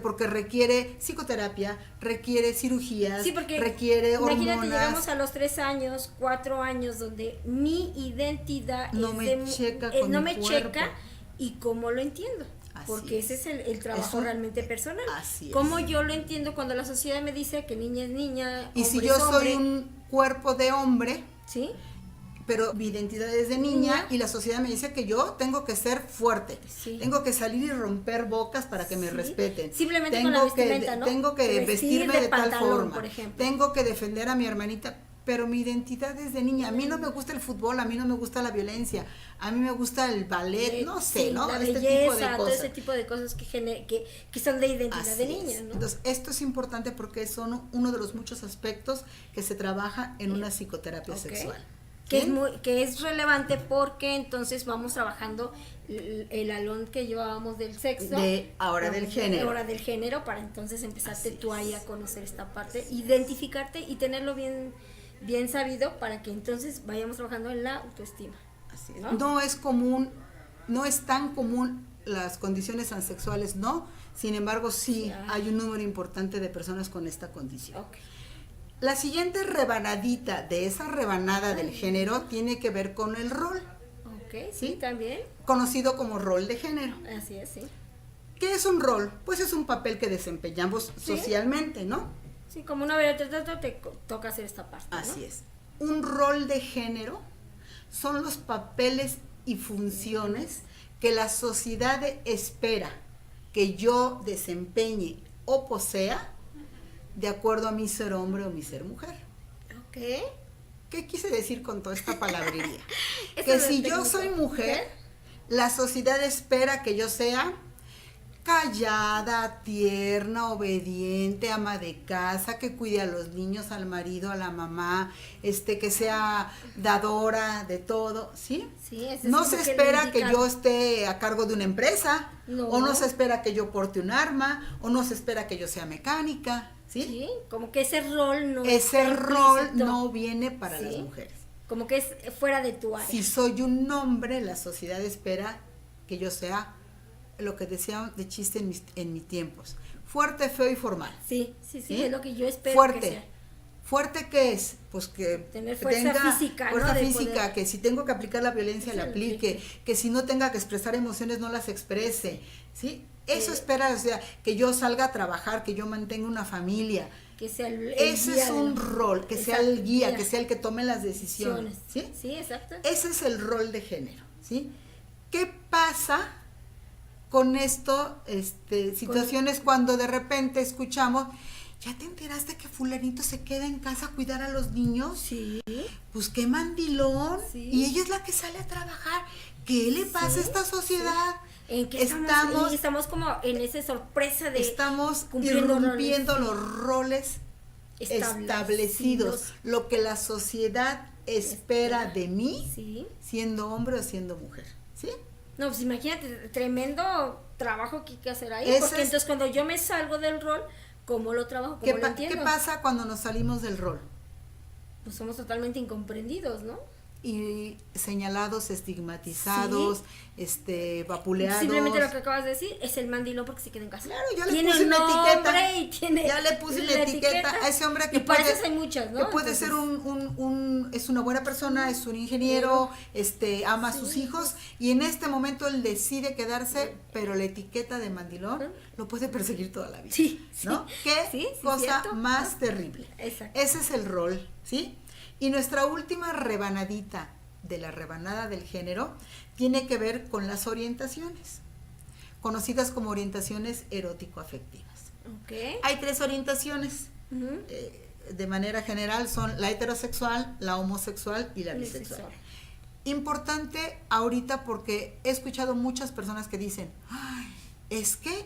Porque requiere psicoterapia, requiere cirugías, sí, porque requiere hormonas. Imagínate, llegamos a los 3 años, 4 años, donde mi identidad no me checa y cómo lo entiendo. Porque ese es el trabajo realmente personal. Así es. Como yo lo entiendo cuando la sociedad me dice que niña es niña, y si yo soy un cuerpo de hombre, ¿sí? Pero mi identidad es de niña y la sociedad me dice que yo tengo que ser fuerte, tengo que salir y romper bocas para que me respeten. Simplemente con la vestimenta, ¿no? Tengo que vestirme de tal forma, por ejemplo. Tengo que defender a mi hermanita, pero mi identidad es de niña. A mí no me gusta el fútbol, a mí no me gusta la violencia, a mí me gusta el ballet, no sé, ¿no? La belleza, todo ese tipo de cosas que son de identidad de niña, ¿no? Entonces, esto es importante porque son uno de los muchos aspectos que se trabaja en una psicoterapia sexual. Que es relevante porque entonces vamos trabajando el alón que llevábamos del sexo del género para entonces empezarte tú ahí a conocer esta parte, identificarte y tenerlo bien sabido para que entonces vayamos trabajando en la autoestima. Así es. No es común, no es tan común las condiciones transexuales, no, sin embargo sí hay un número importante de personas con esta condición. Okay. La siguiente rebanadita de esa rebanada del género tiene que ver con el rol. Ok, sí, también. Conocido como rol de género. Así es, sí. ¿Qué es un rol? Pues es un papel que desempeñamos socialmente, ¿no? Sí, como una vez te toca hacer esta parte, ¿no? Así es. Un rol de género son los papeles y funciones que la sociedad espera que yo desempeñe o posea de acuerdo a mi ser hombre o mi ser mujer. Ok. ¿Qué quise decir con toda esta palabrería? Que si yo soy mujer, la sociedad espera que yo sea callada, tierna, obediente, ama de casa, que cuide a los niños, al marido, a la mamá, que sea dadora de todo, ¿sí? Sí, no se espera que yo esté a cargo de una empresa, o no se espera que yo porte un arma, o no se espera que yo sea mecánica, ¿sí? Sí, como que ese rol no viene para las mujeres. Como que es fuera de tu área. Si soy un hombre, la sociedad espera que yo sea lo que decía de chiste en mis tiempos, fuerte, feo y formal. Sí, es lo que yo espero. Fuerte, ¿qué es? Pues que tener fuerza física, fuerza física, que si tengo que aplicar la violencia la aplique, que si no tenga que expresar emociones no las exprese, ¿sí? Eso espera, o sea, que yo salga a trabajar, que yo mantenga una familia. Que sea ese es un rol, que sea el guía, que sea el que tome las decisiones, ¿sí? Sí, exacto. Ese es el rol de género, ¿sí? ¿Qué pasa con esto, situaciones cuando de repente escuchamos, ¿ya te enteraste que fulanito se queda en casa a cuidar a los niños? Sí. Pues qué mandilón. Sí. Y ella es la que sale a trabajar. ¿Qué le pasa a esta sociedad? Sí. ¿En qué estamos como en esa sorpresa de estamos irrumpiendo los roles establecidos, lo que la sociedad espera de mí, siendo hombre o siendo mujer, ¿sí? No, pues imagínate, tremendo trabajo que hay que hacer ahí, porque entonces cuando yo me salgo del rol, ¿cómo lo trabajo? ¿Cómo lo entiendo? ¿Qué pasa cuando nos salimos del rol? Pues somos totalmente incomprendidos, ¿no? Y señalados, estigmatizados, vapuleados. Simplemente lo que acabas de decir es el mandilón porque se queda en casa. Claro, ya le puse una etiqueta. Ya le puse una etiqueta a ese hombre que para eso hay muchas, ¿no? Que puede ser es una buena persona, es un ingeniero, ama a sus hijos y en este momento él decide quedarse, pero la etiqueta de mandilón lo puede perseguir toda la vida. Sí, ¿no? Qué cosa más terrible. Exacto. Ese es el rol, ¿sí? Y nuestra última rebanadita de la rebanada del género tiene que ver con las orientaciones, conocidas como orientaciones erótico-afectivas. Okay. Hay 3 orientaciones. de manera general son la heterosexual, la homosexual y la bisexual. Importante ahorita porque he escuchado muchas personas que dicen, "Ay, es que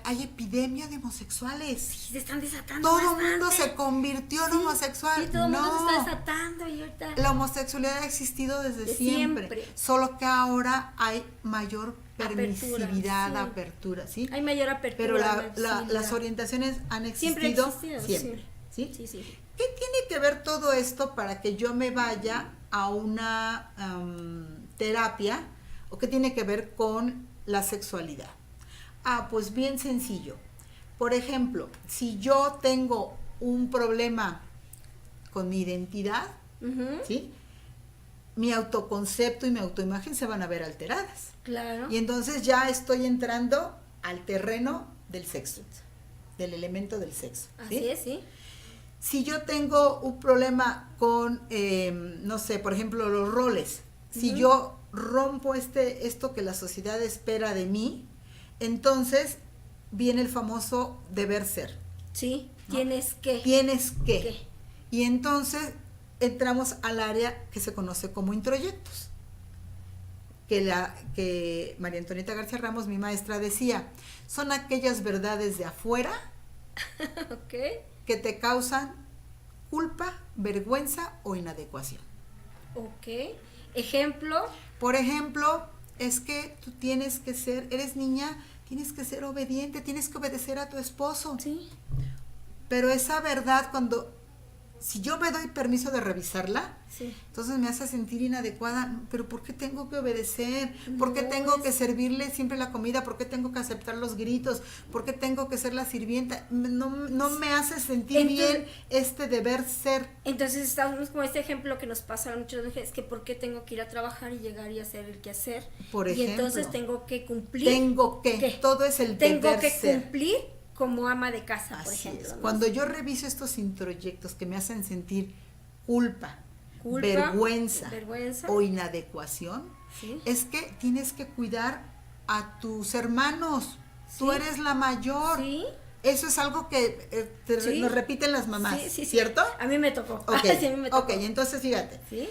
hay epidemia de homosexuales. Sí, se están desatando. Todo el mundo se convirtió en homosexual". Sí, todo el mundo se está desatando y ahorita... La homosexualidad ha existido desde siempre. Solo que ahora hay mayor permisividad, apertura, ¿sí? Hay mayor apertura. Pero las orientaciones han existido siempre. ¿Sí? Sí. ¿Qué tiene que ver todo esto para que yo me vaya a una terapia? ¿O qué tiene que ver con la sexualidad? Pues bien sencillo. Por ejemplo, si yo tengo un problema con mi identidad, ¿sí? Mi autoconcepto y mi autoimagen se van a ver alteradas. Claro. Y entonces ya estoy entrando al terreno del sexo, del elemento del sexo. ¿sí? Así es, sí. Si yo tengo un problema con, no sé, por ejemplo, los roles, si yo rompo esto que la sociedad espera de mí, entonces viene el famoso deber ser. Sí, ¿no? Tienes que. Y entonces entramos al área que se conoce como introyectos. Que María Antonieta García Ramos, mi maestra, decía, son aquellas verdades de afuera que te causan culpa, vergüenza o inadecuación. Ejemplo. Por ejemplo, es que tú tienes que ser, eres niña, tienes que ser obediente, tienes que obedecer a tu esposo. Sí. Pero esa verdad, si yo me doy permiso de revisarla, sí, entonces me hace sentir inadecuada. Pero ¿por qué tengo que obedecer? ¿Por qué tengo que servirle siempre la comida? ¿Por qué tengo que aceptar los gritos? ¿Por qué tengo que ser la sirvienta? No me hace sentir bien este deber ser. Entonces estamos como este ejemplo que nos pasa a muchas mujeres, que ¿por qué tengo que ir a trabajar y llegar y hacer el quehacer? Por ejemplo. Y entonces tengo que cumplir. Todo es el deber ser. Tengo que cumplir como ama de casa, por ejemplo. Es. ¿No? Cuando yo reviso estos introyectos que me hacen sentir culpa, vergüenza o inadecuación, ¿sí? Es que tienes que cuidar a tus hermanos. ¿Sí? Tú eres la mayor. ¿Sí? Eso es algo que nos repiten las mamás, sí, ¿cierto? A mí me tocó. Okay. Sí, a mí me tocó. Ok, entonces fíjate. ¿Sí?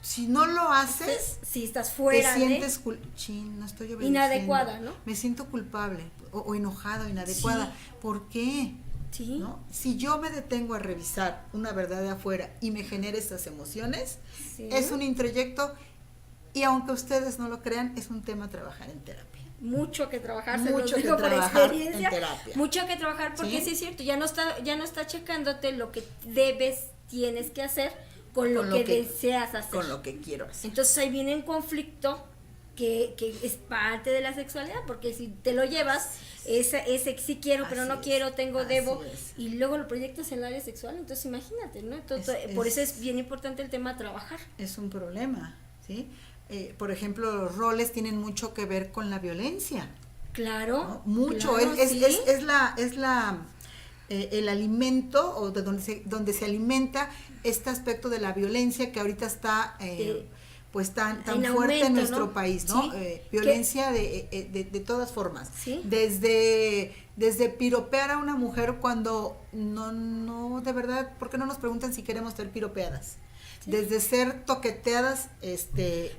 Si no lo haces, si estás fuera, te sientes no estoy obedeciendo, inadecuada, ¿no? Me siento culpable o enojada o inadecuada. Sí. ¿Por qué? Sí. ¿No? Si yo me detengo a revisar una verdad de afuera y me genera estas emociones, sí, es un introyecto, y aunque ustedes no lo crean, es un tema a trabajar en terapia. Mucho que trabajar, mucho se que lo digo trabajar por experiencia, en terapia. Mucho que trabajar, porque sí es cierto, ya no está checándote lo que tienes que hacer con lo que deseas hacer. Con lo que quiero hacer. Entonces ahí viene un conflicto que es parte de la sexualidad, porque si te lo llevas, ese sí quiero, pero no quiero, debo, y luego lo proyectas en el área sexual, entonces imagínate, ¿no? Entonces, por eso es bien importante el tema trabajar. Es un problema, ¿sí? Por ejemplo, los roles tienen mucho que ver con la violencia. Claro. ¿No? Mucho, claro, es el alimento, o de donde se alimenta este aspecto de la violencia que ahorita está pues tan fuerte en nuestro país, ¿no? Sí. Violencia de todas formas. ¿Sí? Desde piropear a una mujer cuando no de verdad, ¿por qué no nos preguntan si queremos ser piropeadas? Sí. Desde ser toqueteadas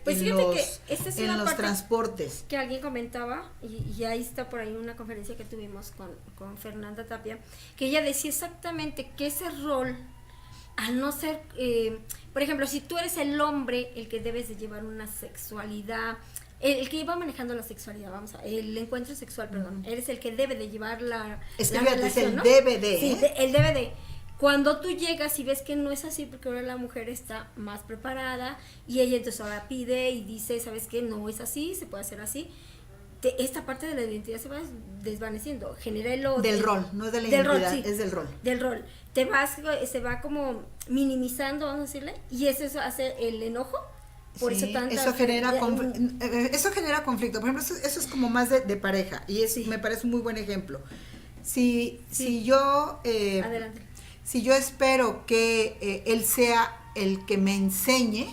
pues en los transportes. Que alguien comentaba, y ahí está por ahí una conferencia que tuvimos con Fernanda Tapia, que ella decía exactamente que ese rol, al no ser, por ejemplo, si tú eres el hombre el que debes de llevar una sexualidad, el que lleva manejando la sexualidad, el encuentro sexual, perdón, eres el que debe de llevar la relación, es el, ¿no? Debe de. Sí, el debe de. Cuando tú llegas y ves que no es así, porque ahora la mujer está más preparada y ella entonces ahora pide y dice, ¿sabes qué? No es así, se puede hacer así. Esta parte de la identidad se va desvaneciendo, genera el odio. Del rol, no es de la identidad, sí, es del rol. Del rol. Se va como minimizando, vamos a decirle, y eso hace el enojo. Por sí, eso genera conflicto. Por ejemplo, eso es como más de pareja, y me parece un muy buen ejemplo. Si yo... Adelante. Si yo espero que él sea el que me enseñe,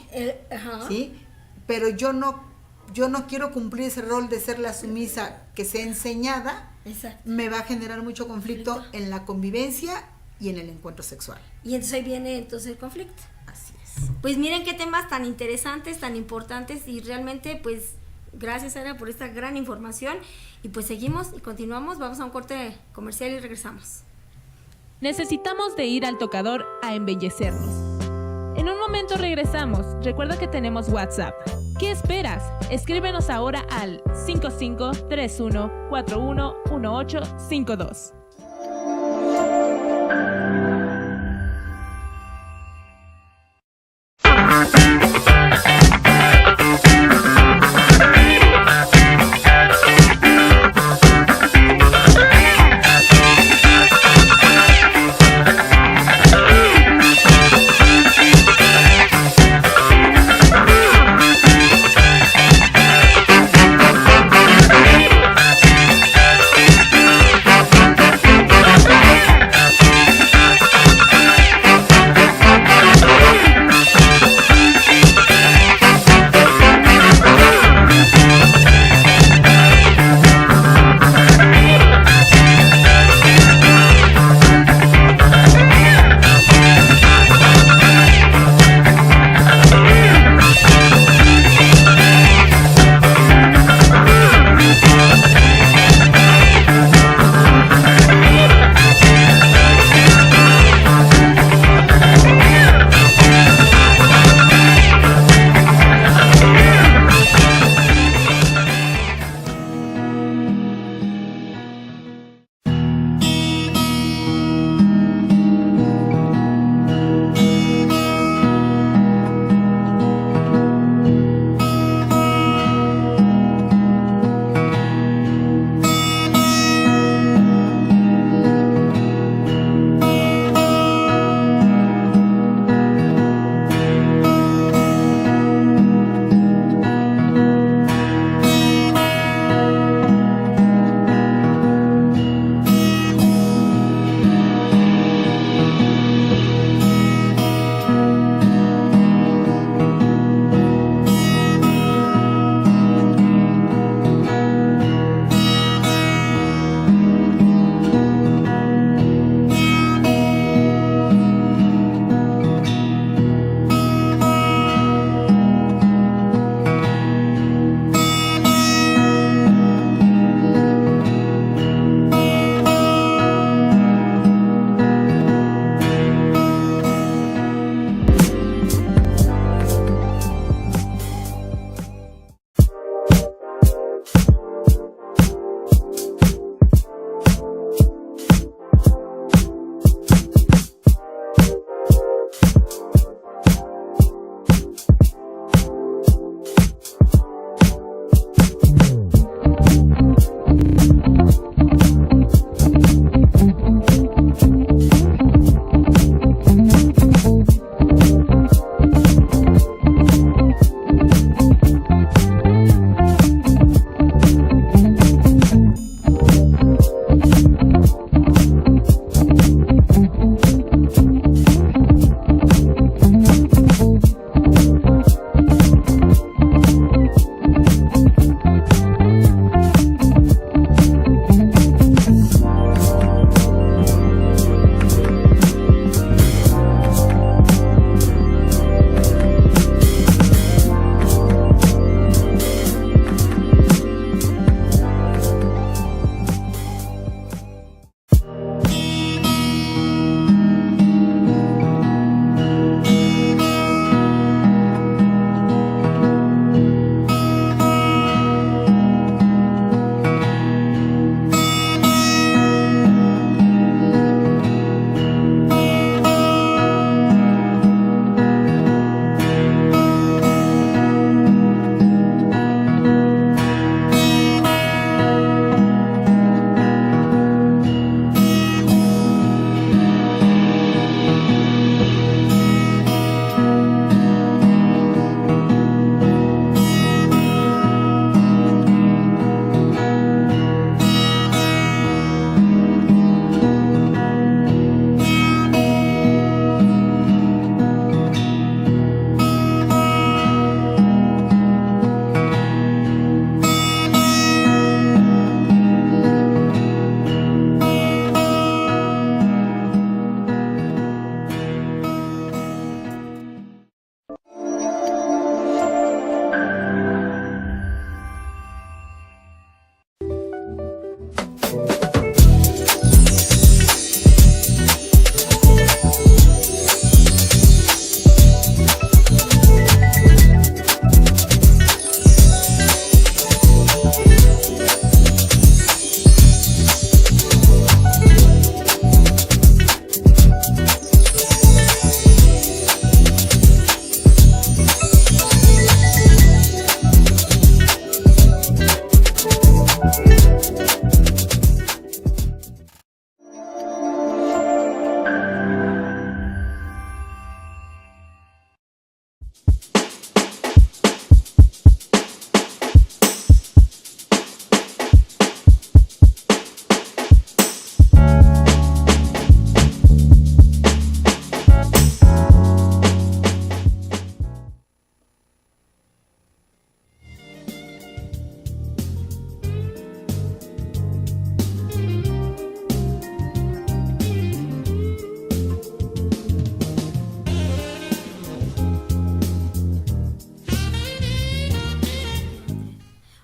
¿sí? Pero yo no quiero cumplir ese rol de ser la sumisa que sea enseñada, exacto, me va a generar mucho conflicto en la convivencia y en el encuentro sexual. Y entonces ahí viene entonces el conflicto. Así es. Pues miren qué temas tan interesantes, tan importantes, y realmente pues gracias, Sara, por esta gran información. Y pues seguimos y continuamos, vamos a un corte comercial y regresamos. Necesitamos de ir al tocador a embellecernos. En un momento regresamos. Recuerda que tenemos WhatsApp. ¿Qué esperas? Escríbenos ahora al 5531411852.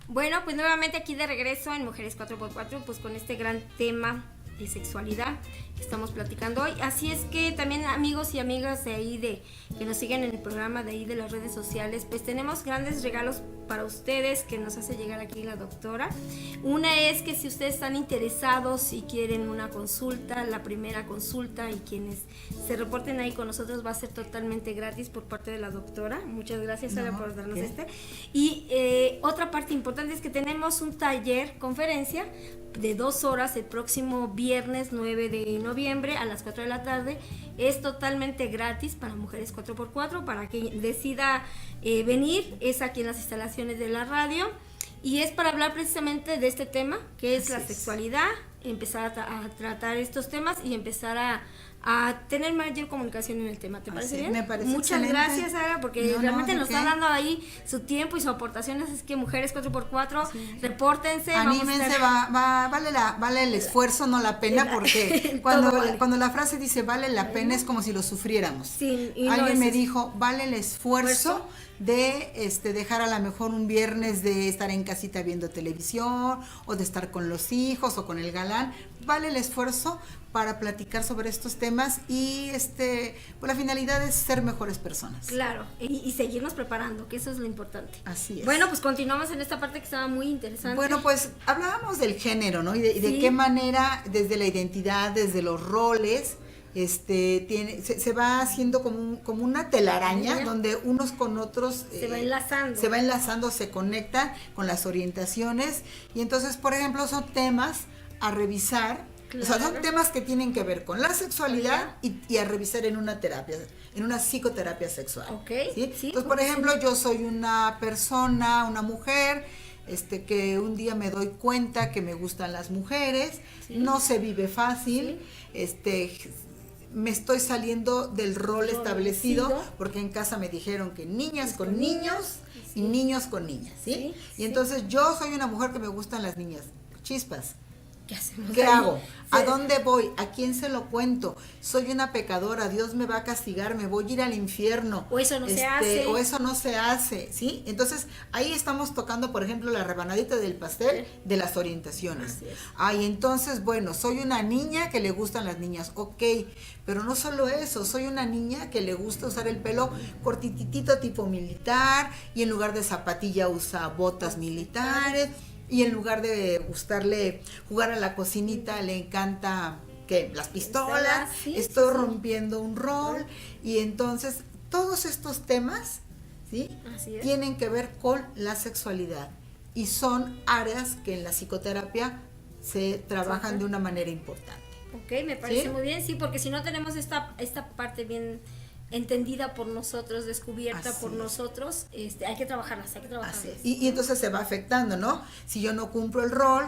Bueno, pues nuevamente aquí de regreso en Mujeres 4x4, pues con este gran tema de sexualidad que estamos platicando hoy. Así es que también amigos y amigas de ahí que nos siguen en el programa de ahí de las redes sociales, pues tenemos grandes regalos para ustedes que nos hace llegar aquí la doctora. Una es que si ustedes están interesados y quieren una consulta, la primera consulta, y quienes se reporten ahí con nosotros va a ser totalmente gratis por parte de la doctora. Muchas gracias, Sara, por darnos Y otra parte importante es que tenemos un taller, conferencia de 2 horas el próximo viernes 9 de noviembre a las 4 de la tarde. Es totalmente gratis para Mujeres 4x4, para quien decida venir. Es aquí en las instalaciones de la radio y es para hablar precisamente de este tema que es la sexualidad, empezar a tratar estos temas y empezar a tener mayor comunicación en el tema. ¿Te parece bien? Me parece Muchas excelente. Gracias, Sara, porque realmente nos está dando ahí su tiempo y su aportación. Es que Mujeres 4x4, repórtense. Anímense, vale el esfuerzo, no la pena, porque cuando la frase dice vale la pena es como si lo sufriéramos. Sí, alguien me dijo, vale el esfuerzo de dejar a lo mejor un viernes de estar en casita viendo televisión o de estar con los hijos o con el galán. Vale el esfuerzo para platicar sobre estos temas y pues la finalidad es ser mejores personas. Claro, y seguirnos preparando, que eso es lo importante. Así es. Bueno, pues continuamos en esta parte que estaba muy interesante. Bueno, pues hablábamos del género, ¿no? Y de qué manera desde la identidad, desde los roles, se va haciendo como una telaraña donde unos con otros se va enlazando, se conectan con las orientaciones, y entonces, por ejemplo, son temas a revisar. Claro. O sea, son temas que tienen que ver con la sexualidad y a revisar en una terapia, en una psicoterapia sexual. Okay. ¿Sí? Entonces, por ejemplo, yo soy una persona, una mujer, que un día me doy cuenta que me gustan las mujeres, no se vive fácil, me estoy saliendo del rol establecido, porque en casa me dijeron que niñas con niños y niños con niñas, ¿sí? Y entonces yo soy una mujer que me gustan las niñas. Chispas. ¿Qué hago? ¿A dónde voy? ¿A quién se lo cuento? Soy una pecadora, Dios me va a castigar, me voy a ir al infierno. O eso no se hace. O eso no se hace, ¿sí? Entonces, ahí estamos tocando, por ejemplo, la rebanadita del pastel de las orientaciones. Ay, entonces, bueno, soy una niña que le gustan las niñas, ok, pero no solo eso, soy una niña que le gusta usar el pelo cortititito tipo militar, y en lugar de zapatilla usa botas militares. Y en lugar de gustarle jugar a la cocinita, le encanta las pistolas. Estoy rompiendo un rol. Y entonces todos estos temas, ¿sí? Tienen que ver con la sexualidad y son áreas que en la psicoterapia se trabajan de una manera importante. Ok, me parece muy bien, sí, porque si no tenemos esta parte bien entendida por nosotros, descubierta por nosotros, hay que trabajarlas. Y entonces se va afectando, ¿no? Si yo no cumplo el rol,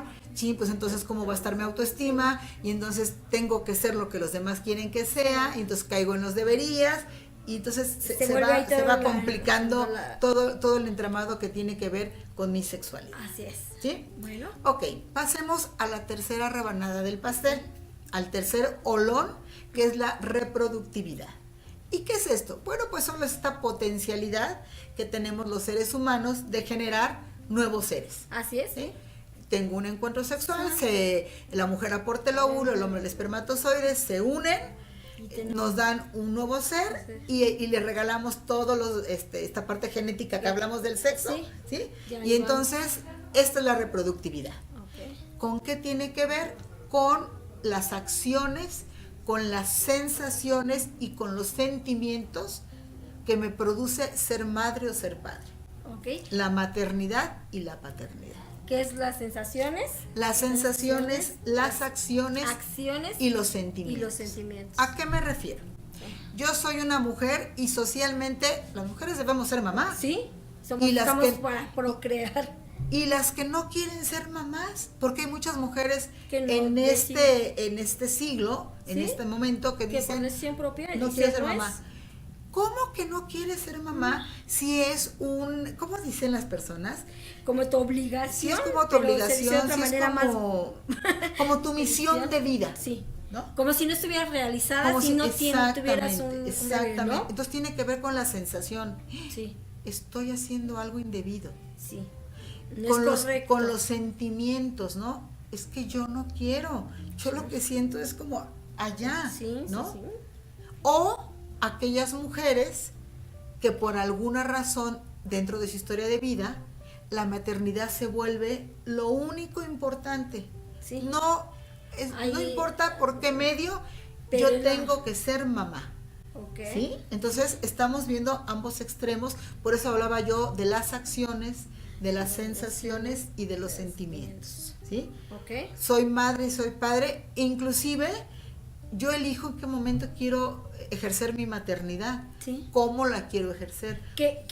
pues entonces cómo va a estar mi autoestima, y entonces tengo que ser lo que los demás quieren que sea, y entonces caigo en los deberías, y entonces se va complicando todo el entramado que tiene que ver con mi sexualidad. Así es. ¿Sí? Bueno. Ok, pasemos a la tercera rebanada del pastel, al tercer olón, que es la reproductividad. ¿Y qué es esto? Bueno, pues solo esta potencialidad que tenemos los seres humanos de generar nuevos seres. Así es. ¿Sí? Tengo un encuentro sexual, la mujer aporta el óvulo, el hombre el espermatozoide, se unen, nos dan un nuevo ser y le regalamos todo esta parte genética que hablamos del sexo. ¿Sí? Y entonces, esta es la reproductividad. ¿Con qué tiene que ver? Con las acciones, con las sensaciones y con los sentimientos que me produce ser madre o ser padre. La maternidad y la paternidad. ¿Qué es las sensaciones? Las sensaciones, las acciones y los sentimientos. ¿A qué me refiero? Yo soy una mujer y socialmente las mujeres debemos ser mamás. Sí, estamos para procrear. Y las que no quieren ser mamás, porque hay muchas mujeres que no en este siglo, ¿sí? En este momento que dicen, por decisión propia, no quiero ser mamá. ¿Cómo que no quieres ser mamá si es ¿cómo dicen las personas? Como tu obligación. Si es como tu obligación, si es como tu misión de vida. Sí. ¿No? Como si no estuvieras realizada, si no tuvieras un exactamente. Bebé, ¿no? Entonces tiene que ver con la sensación. Sí. Estoy haciendo algo indebido. Sí. No es correcto. Con los sentimientos, ¿no? Es que yo no quiero. Yo lo que siento es como allá, ¿no? Sí. O aquellas mujeres que por alguna razón dentro de su historia de vida la maternidad se vuelve lo único importante. Sí. No importa por qué medio, yo tengo que ser mamá. Okay. ¿Sí? Entonces estamos viendo ambos extremos, por eso hablaba yo de las acciones, de las sensaciones y de los sentimientos. ¿Sí? Okay. Soy madre y soy padre, inclusive yo elijo en qué momento quiero ejercer mi maternidad, ¿sí? Cómo la quiero ejercer,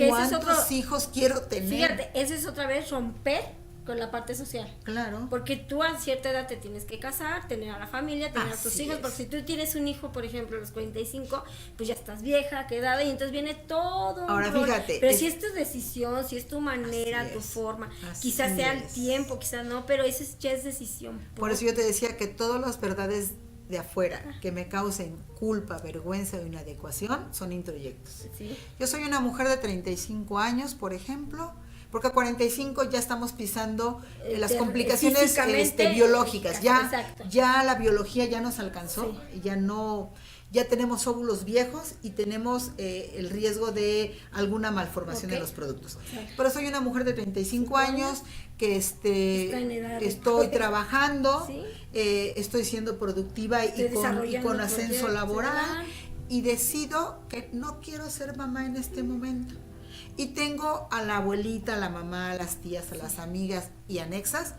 ¿cuántos hijos quiero tener. Fíjate, eso es otra vez romper con la parte social. Claro. Porque tú a cierta edad te tienes que casar, tener a la familia, tener a tus hijos, porque si tú tienes un hijo, por ejemplo, a los 45, pues ya estás vieja, quedada, y entonces viene todo Ahora un rol. fíjate. Pero si es tu decisión, si es tu manera, tu forma, quizás sea el tiempo, quizás no, pero eso ya es decisión. Por eso yo te decía que todas las verdades de afuera que me causen culpa, vergüenza o inadecuación son introyectos. ¿Sí? Yo soy una mujer de 35 años, por ejemplo, porque a 45 ya estamos pisando las complicaciones biológicas. Ya la biología ya nos alcanzó, ya tenemos óvulos viejos y tenemos el riesgo de alguna malformación de los productos. Pero soy una mujer de 35 años que estoy trabajando, ¿sí? Estoy siendo productiva y con ascenso laboral, y decido que no quiero ser mamá en este momento. Y tengo a la abuelita, a la mamá, a las tías, a las amigas y anexas.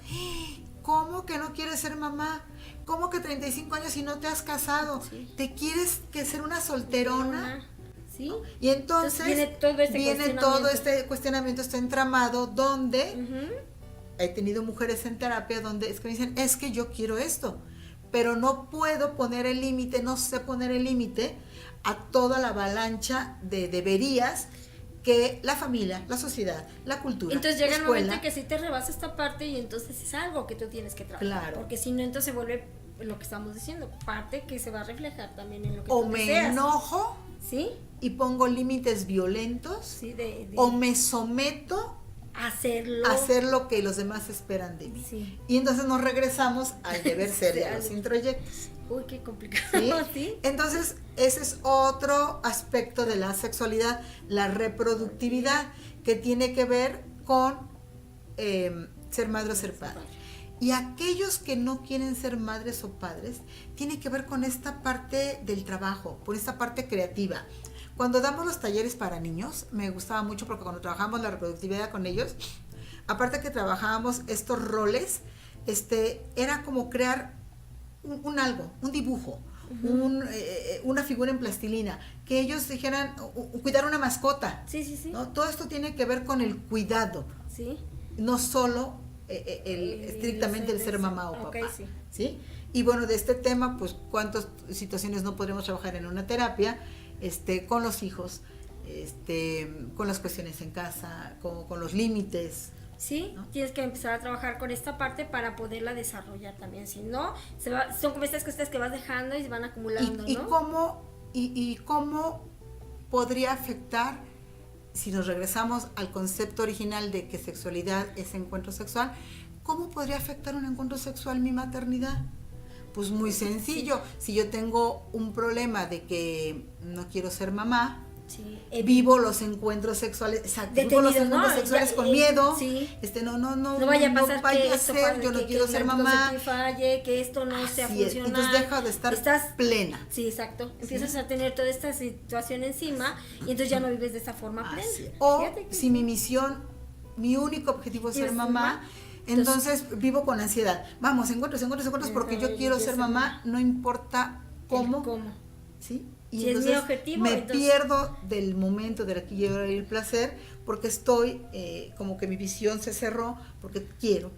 ¿Cómo que no quieres ser mamá? ¿Cómo que 35 años y no te has casado? Sí. ¿Te quieres que ser una solterona? ¿Sí? Y entonces viene todo este cuestionamiento, este entramado donde he tenido mujeres en terapia donde es que me dicen, es que yo quiero esto, pero no puedo poner el límite, no sé poner el límite a toda la avalancha de deberías que la familia, la sociedad, la cultura, entonces llega la el escuela, momento en que sí te rebasa esta parte y entonces es algo que tú tienes que trabajar. Claro. Porque si no, entonces se vuelve lo que estamos diciendo, parte que se va a reflejar también en lo que o tú me deseas. enojo, ¿sí? Y pongo límites violentos, sí, o me someto a hacer lo que los demás esperan de mí. Sí. Y entonces nos regresamos al deber ser de los introyectos. Uy, qué complicado. ¿Sí? ¿Sí? Entonces, ese es otro aspecto de la sexualidad, la reproductividad, que tiene que ver con ser madre o ser padre. Y aquellos que no quieren ser madres o padres, tiene que ver con esta parte del trabajo, por esta parte creativa. Cuando damos los talleres para niños, me gustaba mucho porque cuando trabajamos la reproductividad con ellos, aparte que trabajábamos estos roles, era como crear un dibujo, una figura en plastilina, que ellos dijeran, cuidar una mascota. Sí. ¿No? Todo esto tiene que ver con el cuidado, sí. no solo estrictamente el ser mamá o papá. Sí. ¿Sí? Y bueno, de este tema, pues cuántas situaciones no podremos trabajar en una terapia, con los hijos, con las cuestiones en casa, con los límites. Sí, ¿no? Tienes que empezar a trabajar con esta parte para poderla desarrollar también, si no, son como estas cosas que vas dejando y se van acumulando, ¿no? ¿Y cómo podría afectar, si nos regresamos al concepto original de que sexualidad es encuentro sexual, cómo podría afectar un encuentro sexual mi maternidad? Pues muy sencillo, si yo tengo un problema de que no quiero ser mamá, sí. Vivo los encuentros sexuales, sexuales con miedo, sí. No vaya a pasar que esto falle, yo no quiero ser mamá, que esto no sea funcional. Entonces deja de estar plena. Sí, exacto. Empiezas a tener toda esta situación encima y entonces ya no vives de esa forma plena. O si mi misión, mi único objetivo es ser mamá, Entonces vivo con ansiedad. Vamos, encuentros, porque yo quiero ser mamá, no importa cómo. ¿Sí? Y si es mi objetivo, me pierdo del momento del aquí y ahora y el placer, porque estoy como que mi visión se cerró, porque quiero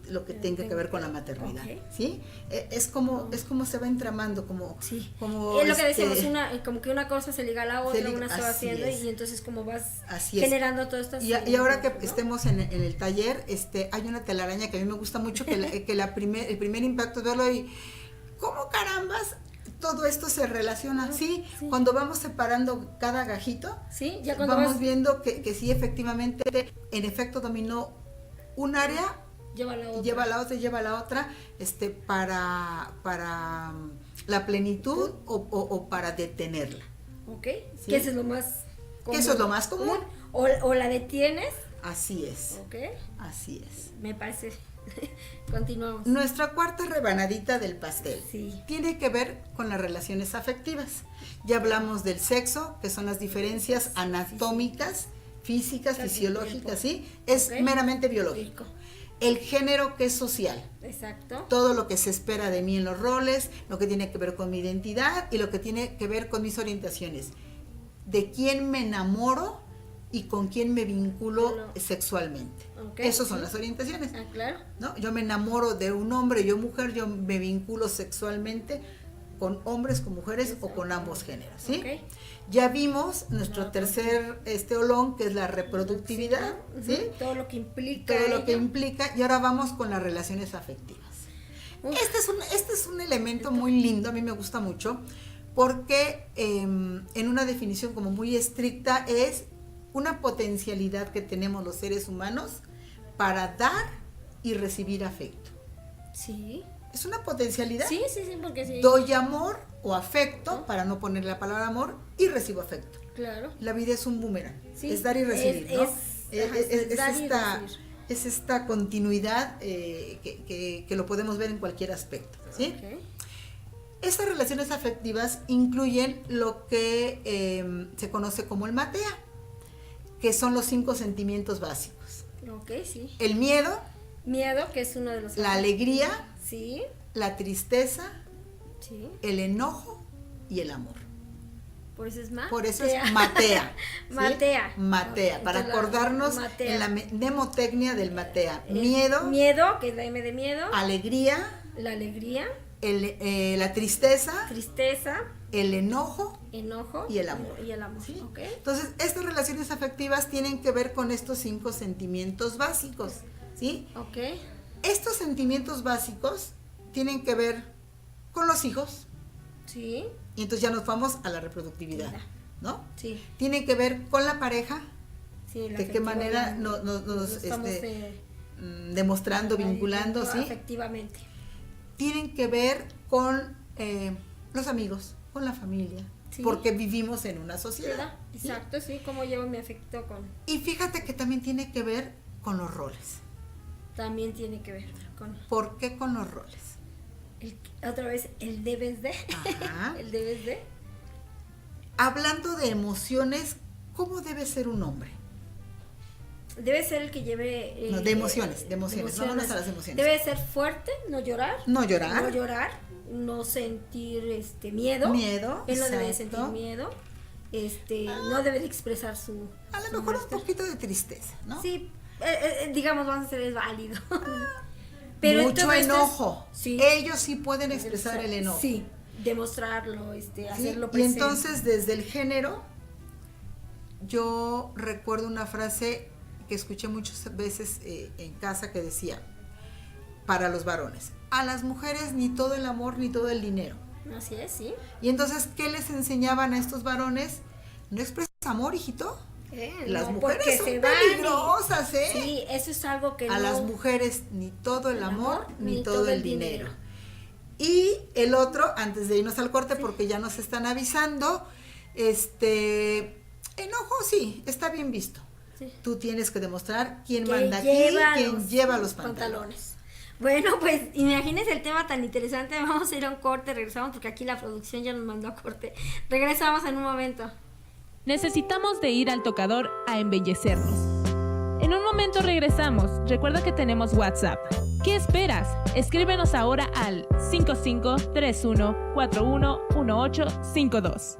lo que tenga que ver con la maternidad, ¿sí? Es como se va entramando, como es lo que decimos, como que una cosa se liga a la otra, una se va haciendo y entonces como vas generando todo esto. Y ahora que estemos en el taller, hay una telaraña que a mí me gusta mucho, que el primer impacto es verlo y ¿cómo carambas? Todo esto se relaciona, ¿sí? Cuando vamos separando cada gajito, ya cuando vamos viendo que sí, efectivamente, en efecto dominó un área, lleva la otra, para la plenitud o para detenerla. ¿Sí? Que eso es lo más común. Eso es lo más común. O la detienes. Así es. Así es. Me parece. Continuamos. Nuestra cuarta rebanadita del pastel tiene que ver con las relaciones afectivas. Ya hablamos del sexo, que son las diferencias anatómicas, físicas, fisiológicas, ¿sí? Es meramente biológico. El género, que es social. Exacto. Todo lo que se espera de mí en los roles, lo que tiene que ver con mi identidad y lo que tiene que ver con mis orientaciones. De quién me enamoro y con quién me vinculo sexualmente. Esas son las orientaciones. Claro. ¿No? Yo me enamoro de un hombre, yo mujer, yo me vinculo sexualmente con hombres, con mujeres o con ambos géneros, ¿sí? Ya vimos nuestro tercer olón, que es la reproductividad, ¿sí? Todo lo que implica. Y ahora vamos con las relaciones afectivas. Este es un elemento muy lindo, a mí me gusta mucho, porque en una definición como muy estricta es una potencialidad que tenemos los seres humanos para dar y recibir afecto. Sí. Es una potencialidad. Sí, porque sí. Doy amor o afecto, para no poner la palabra amor, y recibo afecto. Claro. La vida es un boomerang. Es dar y recibir, ¿no? Es esta continuidad que lo podemos ver en cualquier aspecto, ¿sí? Estas relaciones afectivas incluyen lo que se conoce como el MATEA, que son los 5 sentimientos básicos. El miedo, que es uno de los... La alegría, sí, la tristeza, sí, el enojo y el amor. Por eso es MATEA. Por eso es MATEA. ¿Sí? MATEA. Para acordarnos en la mnemotecnia del MATEA. Miedo, que es la M de miedo. Alegría, la alegría. La tristeza, el enojo y el amor. ¿Sí? Entonces, estas relaciones afectivas tienen que ver con estos 5 sentimientos básicos, ¿sí? Estos sentimientos básicos tienen que ver con los hijos. Sí. Y entonces ya nos vamos a la reproductividad, ¿no? Sí. Tienen que ver con la pareja. Sí, de qué manera nos demostrando, vinculando, ¿sí? Efectivamente. Tienen que ver con los amigos, con la familia, porque vivimos en una sociedad. Exacto, ¿sí? Cómo llevo mi afecto con... Y fíjate que también tiene que ver con los roles. También tiene que ver con... ¿Por qué con los roles? Otra vez, el debes de. El debes de. Hablando de emociones, ¿cómo debe ser un hombre? Debe ser el que lleve... de emociones. Vámonos a las emociones. Debe ser fuerte, no llorar. No sentir miedo. Él no debe sentir miedo. No debe de expresar su... A lo mejor un poquito de tristeza, ¿no? Sí, digamos, vamos a ser, es válido. Pero mucho enojo. Ellos sí pueden expresar el enojo. Sí, demostrarlo, hacerlo presente. Y entonces, desde el género, yo recuerdo una frase que escuché muchas veces en casa que decía, para los varones, a las mujeres ni todo el amor ni todo el dinero. Así es, sí. Y entonces, ¿qué les enseñaban a estos varones? No expresas amor, hijito. Las mujeres son peligrosas, ¿eh? Sí, eso es algo que a las mujeres ni todo el amor ni todo el dinero. Y el otro, antes de irnos al corte, porque ya nos están avisando, enojo sí, está bien visto. Sí. Tú tienes que demostrar quién manda aquí, quién lleva los pantalones. Bueno, pues imagínense el tema tan interesante. Vamos a ir a un corte, regresamos porque aquí la producción ya nos mandó a corte. Regresamos en un momento. Necesitamos de ir al tocador a embellecernos. En un momento regresamos. Recuerda que tenemos WhatsApp. ¿Qué esperas? Escríbenos ahora al 5531411852.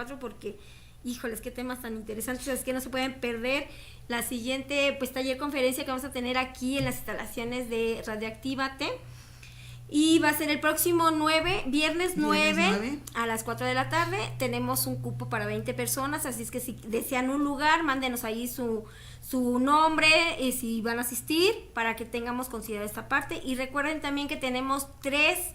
4 porque, híjoles, qué temas tan interesantes, es que no se pueden perder la siguiente pues taller conferencia que vamos a tener aquí en las instalaciones de Radioactívate. Y va a ser el próximo viernes 9 a las 4 de la tarde. Tenemos un cupo para 20 personas, así es que si desean un lugar, mándenos ahí su nombre, si van a asistir, para que tengamos considerado esta parte. Y recuerden también que tenemos tres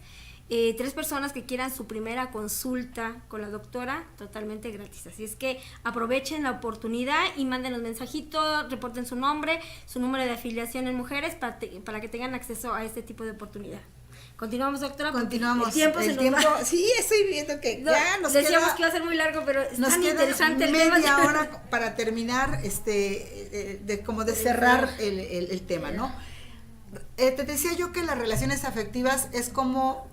personas que quieran su primera consulta con la doctora totalmente gratis. Así es que aprovechen la oportunidad y mándenos mensajito, reporten su nombre, su número de afiliación en mujeres para que tengan acceso a este tipo de oportunidad. Continuamos, doctora. Continuamos. El tiempo se nos va. Sí, estoy viendo que ya nos decíamos queda, que iba a ser muy largo, pero es nos tan queda interesante el media tema. hora para terminar, de cerrar el tema, ¿no? Te decía yo que las relaciones afectivas es como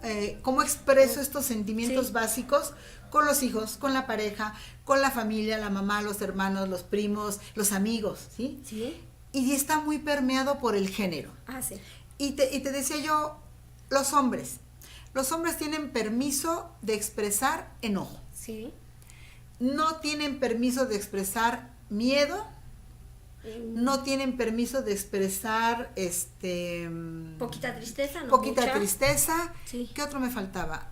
expreso estos sentimientos básicos con los hijos, con la pareja, con la familia, la mamá, los hermanos, los primos, los amigos, ¿sí? Sí. Y está muy permeado por el género. Ah, sí. Y te decía yo, los hombres tienen permiso de expresar enojo. Sí. No tienen permiso de expresar miedo. No tienen permiso de expresar poquita tristeza, ¿no? Poquita Mucha. tristeza. Sí. ¿Qué otro me faltaba?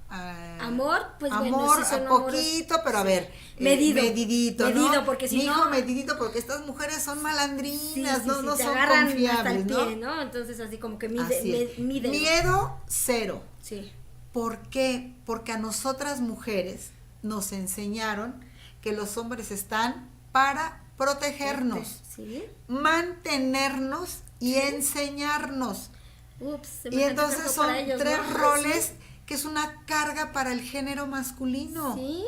Amor, pues amor, bueno, sí son poquito, pero a ver, medidito, ¿no? Medido, porque si hijo no, medidito, porque estas mujeres son malandrinas, no te son agarran confiables, hasta el pie, ¿no? ¿no? Entonces así como que Así mide. Miedo, cero. Sí. ¿Por qué? Porque a nosotras mujeres nos enseñaron que los hombres están para protegernos, Sí. mantenernos y enseñarnos. Ups, Y entonces son para ellos, tres ¿no? roles que es una carga para el género masculino. Sí.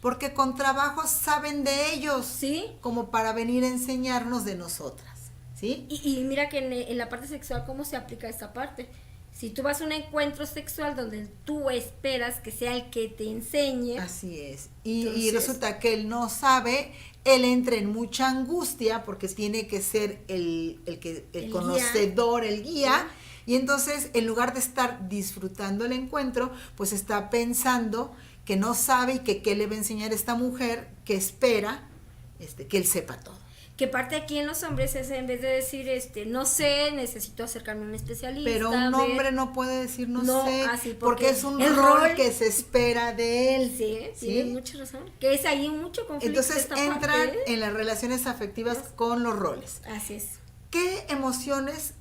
Porque con trabajo saben de ellos, Sí. como para venir a enseñarnos de nosotras, ¿sí? Y mira que en la parte sexual, ¿cómo se aplica esta parte? Si tú vas a un encuentro sexual donde tú esperas que sea el que te enseñe. Así es. Y Entonces, resulta que él no sabe, él entra en mucha angustia porque tiene que ser el conocedor, el guía. Y entonces, en lugar de estar disfrutando el encuentro, pues está pensando que no sabe y que qué le va a enseñar esta mujer, que espera que él sepa todo. Que parte aquí en los hombres es, en vez de decir, no sé, necesito acercarme a un especialista. Pero un hombre no puede decir no sé, así, porque es un rol que se espera de él. Sí, tienes mucha razón. Que es ahí mucho conflicto. Entonces esta entran parte, en las relaciones afectivas con los roles. Así es. ¿Qué emociones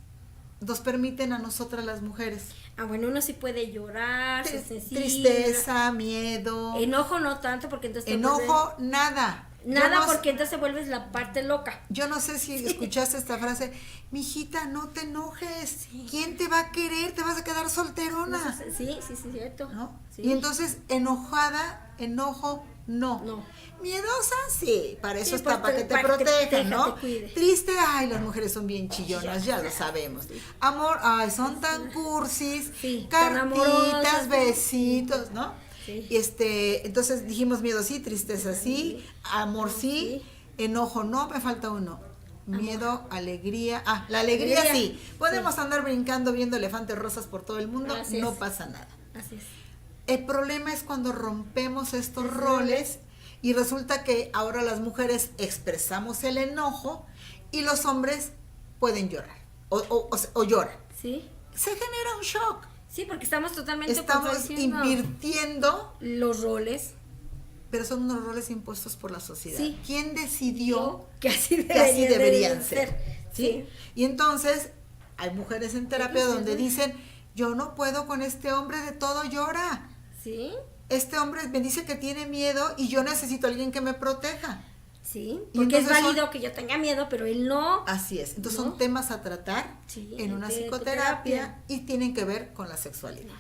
nos permiten a nosotras las mujeres? Ah, bueno, uno sí puede llorar, ser sensible. Tristeza, miedo. Enojo no tanto, porque entonces Enojo, nada. Nada, porque entonces vuelves la parte loca. Yo no sé si escuchaste esta frase, mijita, no te enojes, ¿quién te va a querer? Te vas a quedar solterona. Sí, cierto. ¿No? Sí. Y entonces, enojo, no. Miedosa, sí, para eso está, para que te protejan, ¿no? Triste, ay, las mujeres son bien chillonas, ya lo sabemos. Amor, ay, son tan cursis, cartitas, besitos, ¿no? Sí. Y entonces dijimos miedo sí, tristeza sí, amor sí, enojo no, me falta uno. Miedo, alegría. Ah, la alegría sí. Podemos andar brincando viendo elefantes rosas por todo el mundo, no pasa nada. Así es. El problema es cuando rompemos estos roles y resulta que ahora las mujeres expresamos el enojo y los hombres pueden llorar o lloran. Sí. Se genera un shock. Sí, porque estamos totalmente invirtiendo los roles. Pero son unos roles impuestos por la sociedad. Sí. ¿Quién decidió que así deberían ser? ¿Sí? Y entonces hay mujeres en terapia donde dicen, yo no puedo con este hombre, de todo llora. Sí. Este hombre me dice que tiene miedo y yo necesito a alguien que me proteja. Sí, porque es válido que yo tenga miedo, pero él no. Así es. Entonces son temas a tratar en una psicoterapia y tienen que ver con la sexualidad.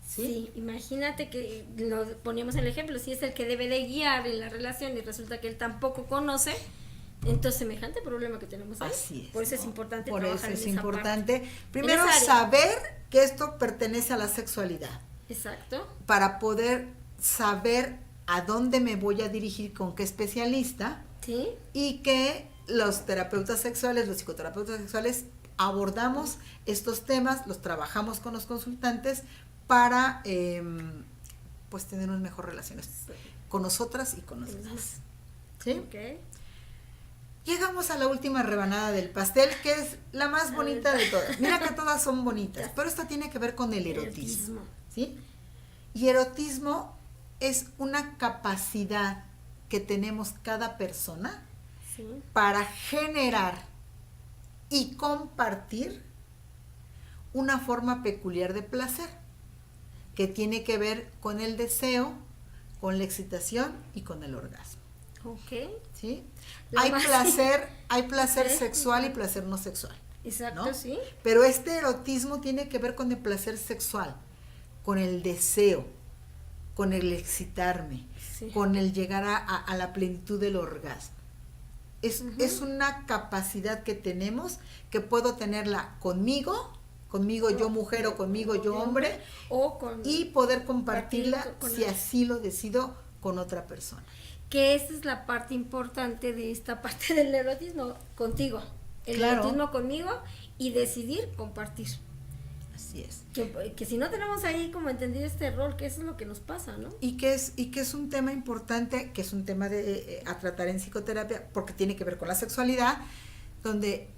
Sí, imagínate que lo poníamos el ejemplo, si es el que debe de guiar en la relación y resulta que él tampoco conoce, entonces semejante problema que tenemos ahí. Así es. Por eso es importante Por trabajar eso es en esa importante, parte. primero saber que esto pertenece a la sexualidad. Exacto. Para poder saber a dónde me voy a dirigir, con qué especialista. Sí. Y que los terapeutas sexuales, los psicoterapeutas sexuales, abordamos estos temas, los trabajamos con los consultantes para pues tener unas mejores relaciones con nosotras y con los demás. ¿Sí? Okay. Llegamos a la última rebanada del pastel, que es la más bonita de todas. Mira que todas son bonitas, pero esta tiene que ver con el erotismo. ¿Sí? Y erotismo es una capacidad que tenemos cada persona para generar y compartir una forma peculiar de placer que tiene que ver con el deseo, con la excitación y con el orgasmo. Ok. ¿Sí? Hay placer sexual y placer no sexual. Exacto, ¿no? sí. Pero este erotismo tiene que ver con el placer sexual, con el deseo, con el excitarme, con el llegar a la plenitud del orgasmo. Es una capacidad que tenemos, que puedo tenerla conmigo yo mujer o conmigo yo hombre, y poder compartirla si así lo decido con otra persona. Que esa es la parte importante de esta parte del erotismo, contigo. El erotismo conmigo y decidir compartir. Así es. Que si no tenemos ahí como entendido este rol, que eso es lo que nos pasa, ¿no? Y que es un tema importante, que es un tema a tratar en psicoterapia, porque tiene que ver con la sexualidad, donde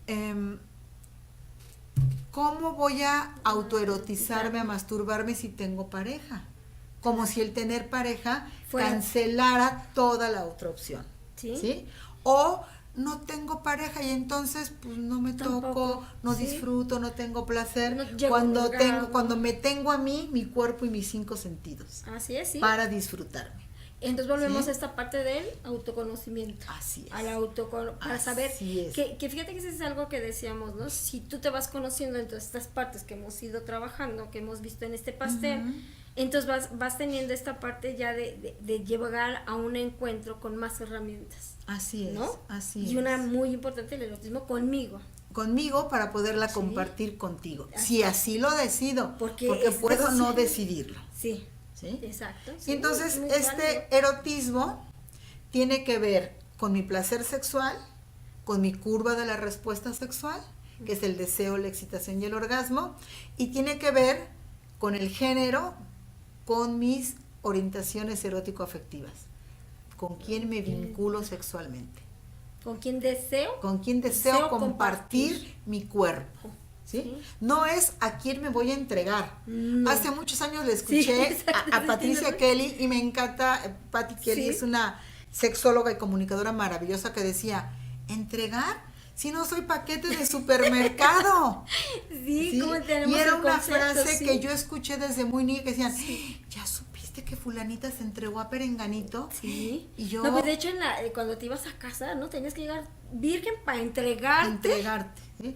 ¿cómo voy a autoerotizarme, a masturbarme si tengo pareja? Como si el tener pareja cancelara toda la otra opción. ¿Sí? O no tengo pareja y entonces pues no me toco, no disfruto, no tengo placer, cuando me tengo a mí, mi cuerpo y mis 5 sentidos. Así es, sí. Para disfrutarme. Entonces volvemos a esta parte del autoconocimiento. Así es. Para saber que fíjate que eso es algo que decíamos, ¿no? Si tú te vas conociendo en todas estas partes que hemos ido trabajando, que hemos visto en este pastel, entonces vas teniendo esta parte ya de llegar a un encuentro con más herramientas. Así es, ¿no? así es. Y una muy importante, el erotismo conmigo. Conmigo para poderla compartir contigo. Si así lo decido, porque puedo no decidirlo. Sí. ¿Sí? Exacto. Y entonces erotismo tiene que ver con mi placer sexual, con mi curva de la respuesta sexual, que es el deseo, la excitación y el orgasmo, y tiene que ver con el género, con mis orientaciones erótico-afectivas, con quién me vinculo sexualmente. ¿Con quién deseo? Con quién deseo compartir mi cuerpo. ¿Sí? No es a quién me voy a entregar. No. Hace muchos años le escuché a Patricia Kelly, y me encanta. Patti Kelly es una sexóloga y comunicadora maravillosa, que decía, ¿entregar? Si no soy paquete de supermercado. ¿Sí? ¿Cómo tenemos y era una concepto, frase que yo escuché desde muy niña, que decían, ¿ya supiste que fulanita se entregó a Perenganito? Sí. Y yo... No, pues de hecho cuando te ibas a casa, ¿no? Tenías que llegar virgen para entregarte. ¿Sí?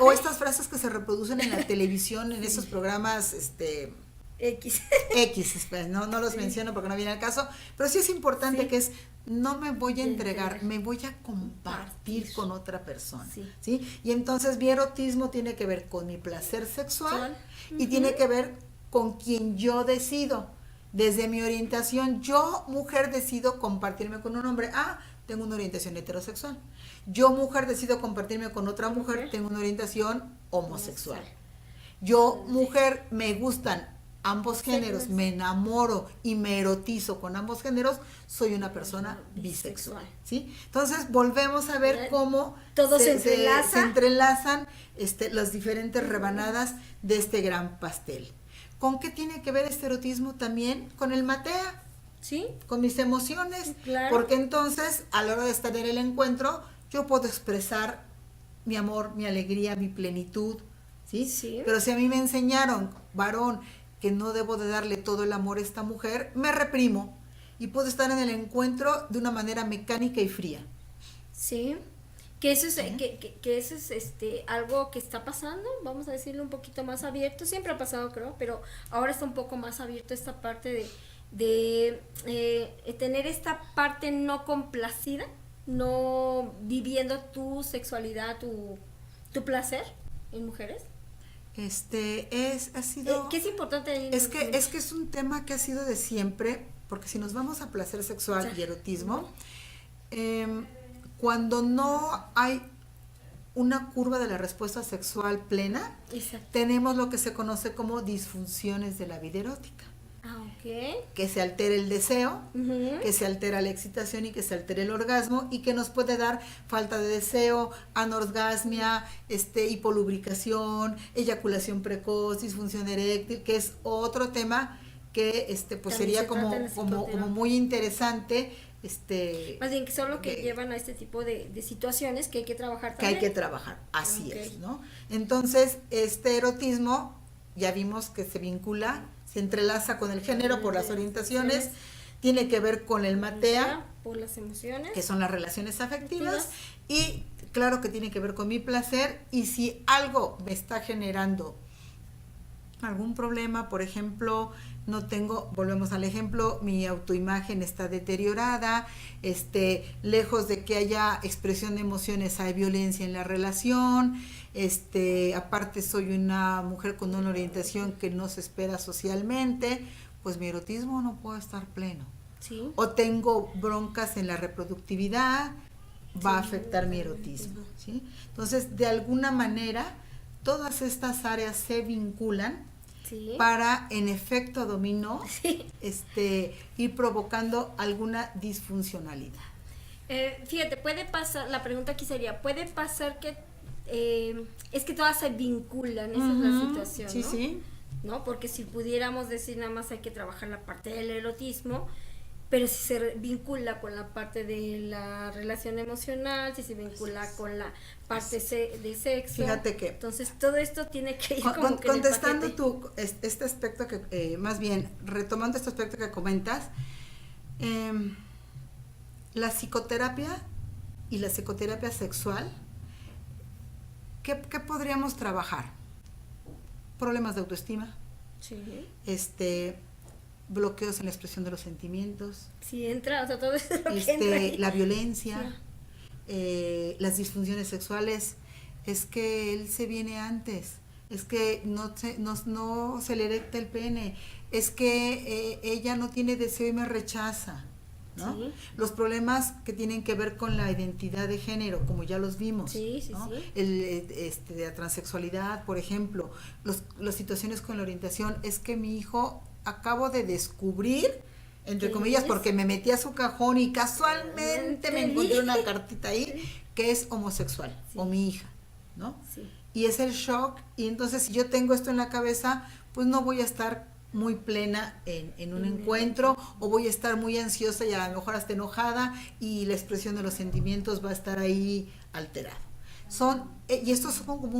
O estas frases que se reproducen en la televisión, en esos programas, X, pues, no los menciono porque no viene al caso, pero sí es importante que no me voy a entregar, me voy a compartir con otra persona. ¿Sí? Y entonces mi erotismo tiene que ver con mi placer sexual y tiene que ver con quien yo decido. Desde mi orientación, yo, mujer, decido compartirme con un hombre. Tengo una orientación heterosexual. Yo, mujer, decido compartirme con otra mujer, tengo una orientación homosexual. Yo, mujer, me gustan ambos géneros, me enamoro y me erotizo con ambos géneros, soy una persona bisexual. ¿Sí? Entonces volvemos a ver cómo todo se entrelazan las diferentes rebanadas de este gran pastel. ¿Con qué tiene que ver este erotismo también? Con el matea. ¿Sí? Con mis emociones. Claro. Porque entonces, a la hora de estar en el encuentro, yo puedo expresar mi amor, mi alegría, mi plenitud. ¿Sí? Pero si a mí me enseñaron, varón, que no debo de darle todo el amor a esta mujer, me reprimo y puedo estar en el encuentro de una manera mecánica y fría. Sí, que eso es, que eso es algo que está pasando, vamos a decirlo un poquito más abierto, siempre ha pasado creo, pero ahora está un poco más abierto esta parte de tener esta parte no complacida, no viviendo tu sexualidad, tu placer en mujeres. Ha sido... ¿Qué es importante ahí? Es que es un tema que ha sido de siempre, porque si nos vamos a placer sexual y erotismo, cuando no hay una curva de la respuesta sexual plena, tenemos lo que se conoce como disfunciones de la vida erótica. que se altere el deseo, que se altera la excitación y que se altere el orgasmo y que nos puede dar falta de deseo, anorgasmia, hipolubricación, eyaculación precoz, disfunción eréctil, que es otro tema que pues sería como muy interesante. Más bien que son lo que llevan a este tipo de situaciones que hay que trabajar también. Que hay que trabajar, así es, ¿no? Entonces, este erotismo, ya vimos que se vincula, se entrelaza con el género por las orientaciones, tiene que ver con el matea, por las emociones, que son las relaciones afectivas, y claro que tiene que ver con mi placer, y si algo me está generando algún problema, por ejemplo, volvemos al ejemplo, mi autoimagen está deteriorada, lejos de que haya expresión de emociones, hay violencia en la relación, aparte soy una mujer con una orientación que no se espera socialmente, pues mi erotismo no puede estar pleno. ¿Sí? O tengo broncas en la reproductividad, va a afectar mi erotismo, ¿sí? Entonces, de alguna manera, todas estas áreas se vinculan para, en efecto dominó, ir provocando alguna disfuncionalidad. Fíjate, puede pasar, la pregunta aquí sería, ¿puede pasar que es que todas se vinculan? Esa es la situación, sí, ¿no? Sí. ¿No? Porque si pudiéramos decir nada más hay que trabajar la parte del erotismo, pero si se vincula con la parte de la relación emocional, si se vincula con la parte de sexo, fíjate que entonces todo esto tiene que ir contestando este aspecto que más bien retomando este aspecto que comentas, la psicoterapia y la psicoterapia sexual, ¿qué podríamos trabajar? Problemas de autoestima, bloqueos en la expresión de los sentimientos, entra, o sea, todo eso es lo que entra ahí. La violencia, las disfunciones sexuales, es que él se viene antes, es que no se le erecta el pene, es que ella no tiene deseo y me rechaza, ¿no? Sí. Los problemas que tienen que ver con la identidad de género, como ya los vimos, ¿no? La transexualidad, por ejemplo, las situaciones con la orientación, es que mi hijo acabo de descubrir, entre comillas, porque me metí a su cajón y casualmente me encontré una cartita ahí, que es homosexual, o mi hija, ¿no? Sí. Y es el shock, y entonces si yo tengo esto en la cabeza, pues no voy a estar muy plena en un encuentro, o voy a estar muy ansiosa y a lo mejor hasta enojada, y la expresión de los sentimientos va a estar ahí alterada. Y estos son como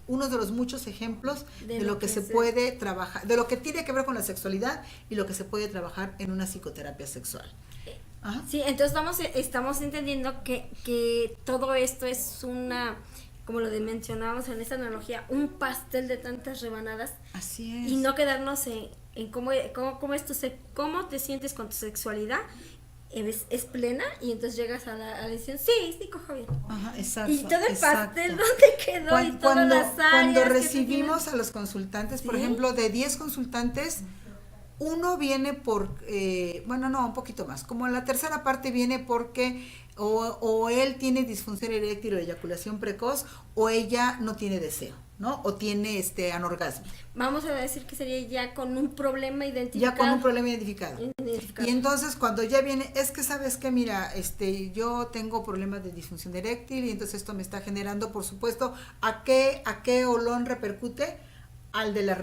unos de los muchos ejemplos de lo que se puede trabajar, de lo que tiene que ver con la sexualidad y lo que se puede trabajar en una psicoterapia sexual. Ajá. Sí, entonces estamos entendiendo que todo esto es una, como lo mencionábamos en esta analogía, un pastel de tantas rebanadas. Así es. Y no quedarnos en cómo te sientes con tu sexualidad. Es plena, y entonces llegas a la decisión, sí, cojo bien. Ajá, exacto. Y todo el pastel, ¿dónde quedó? Y todas las áreas. Cuando recibimos a los consultantes, por ejemplo, de 10 consultantes, uno viene un poquito más, como la tercera parte viene porque o él tiene disfunción eréctil o eyaculación precoz, o ella no tiene deseo, ¿no? O tiene anorgasmia. Vamos a decir que sería ya con un problema identificado. Ya con un problema identificado. Y entonces cuando ya viene, es que sabes que mira, yo tengo problemas de disfunción eréctil, y entonces esto me está generando, por supuesto, ¿a qué olón repercute? Al de la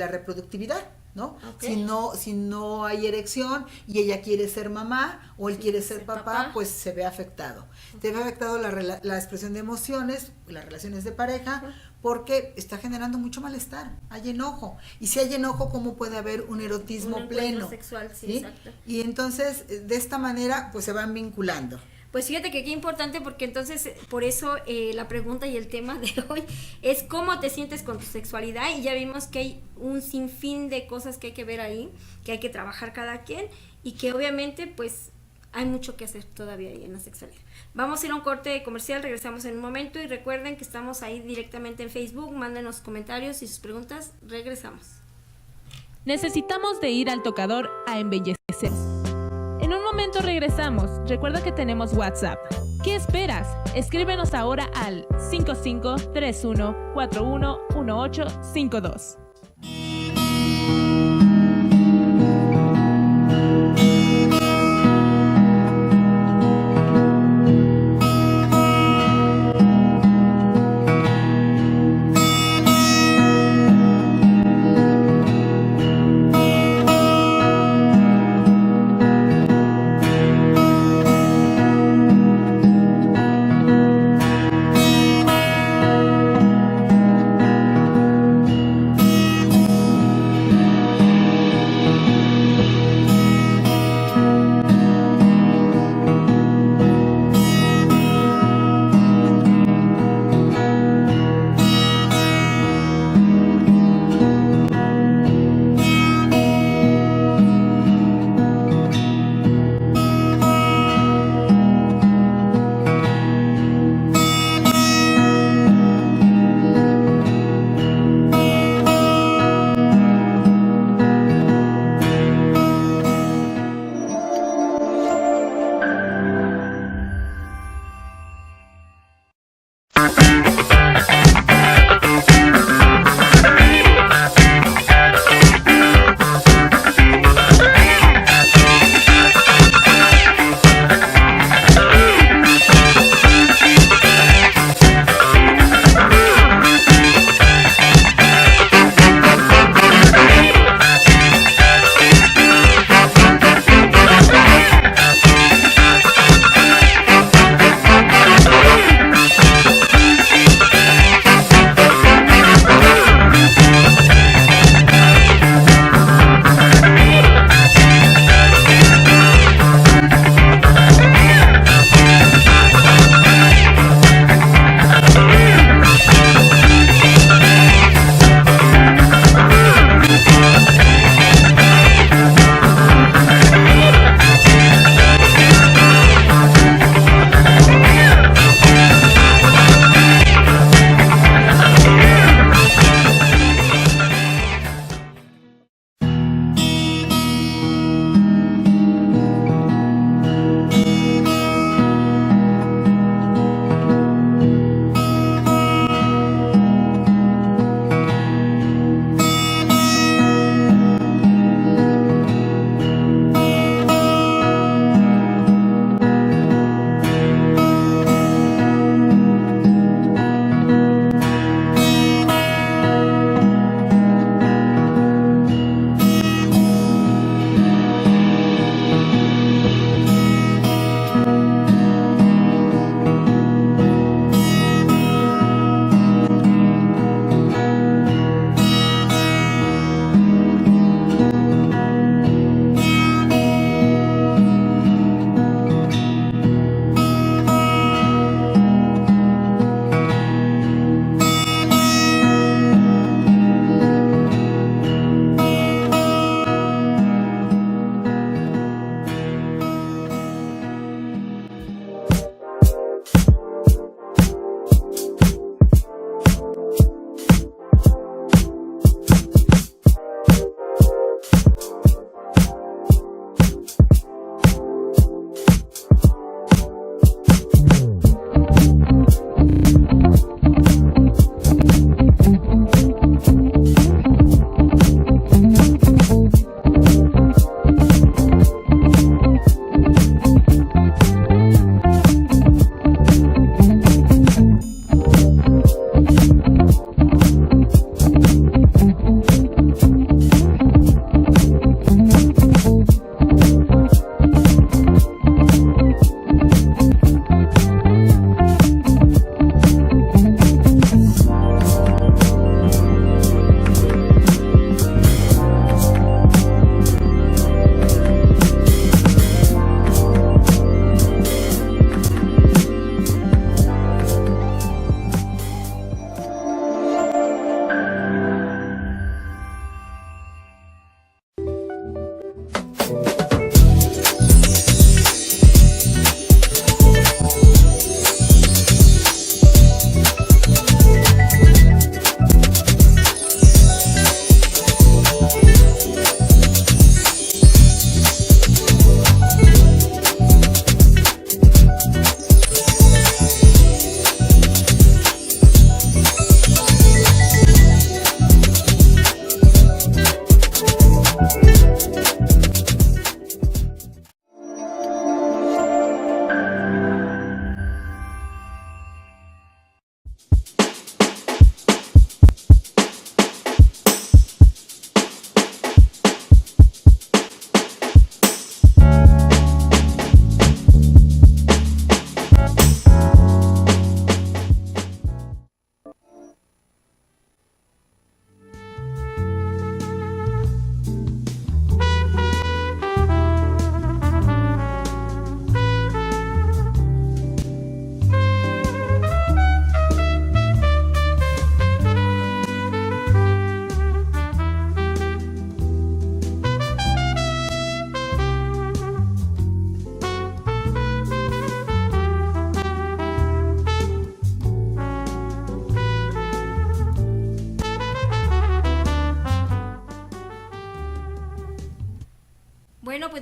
reproductividad, ¿no? Okay. Si no hay erección y ella quiere ser mamá o él quiere ser papá, pues se ve afectado. Se ve afectado la expresión de emociones, las relaciones de pareja, porque está generando mucho malestar, hay enojo. Y si hay enojo, ¿cómo puede haber un erotismo pleno? Sexual, sí, exacto. Y entonces, de esta manera, pues se van vinculando. Pues fíjate que qué importante, porque entonces, por eso la pregunta y el tema de hoy es cómo te sientes con tu sexualidad, y ya vimos que hay un sinfín de cosas que hay que ver ahí, que hay que trabajar cada quien, y que obviamente pues hay mucho que hacer todavía ahí en la sexualidad. Vamos a ir a un corte comercial, regresamos en un momento, y recuerden que estamos ahí directamente en Facebook, mándenos comentarios y sus preguntas, regresamos. Necesitamos de ir al tocador a embellecer. En un momento regresamos. Recuerda que tenemos WhatsApp. ¿Qué esperas? Escríbenos ahora al 5531411852.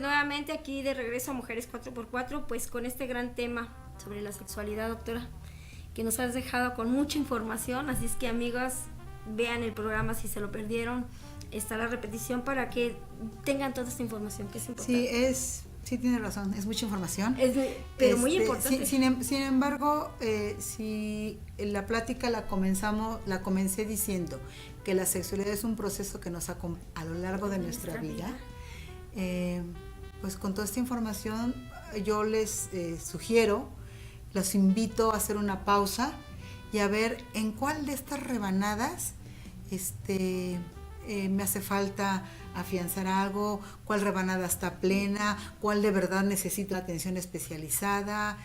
nuevamente aquí de regreso a Mujeres 4x4, pues con este gran tema sobre la sexualidad, doctora, que nos has dejado con mucha información, así es que amigos, vean el programa si se lo perdieron, está la repetición para que tengan toda esta información que es importante. Sí, tiene razón, es mucha información. Pero muy importante. Sin embargo, si la plática la comencé diciendo que la sexualidad es un proceso que nos acompaña a lo largo de nuestra vida. Pues con toda esta información yo les sugiero, los invito a hacer una pausa y a ver en cuál de estas rebanadas me hace falta afianzar algo, cuál rebanada está plena, cuál de verdad necesita atención especializada.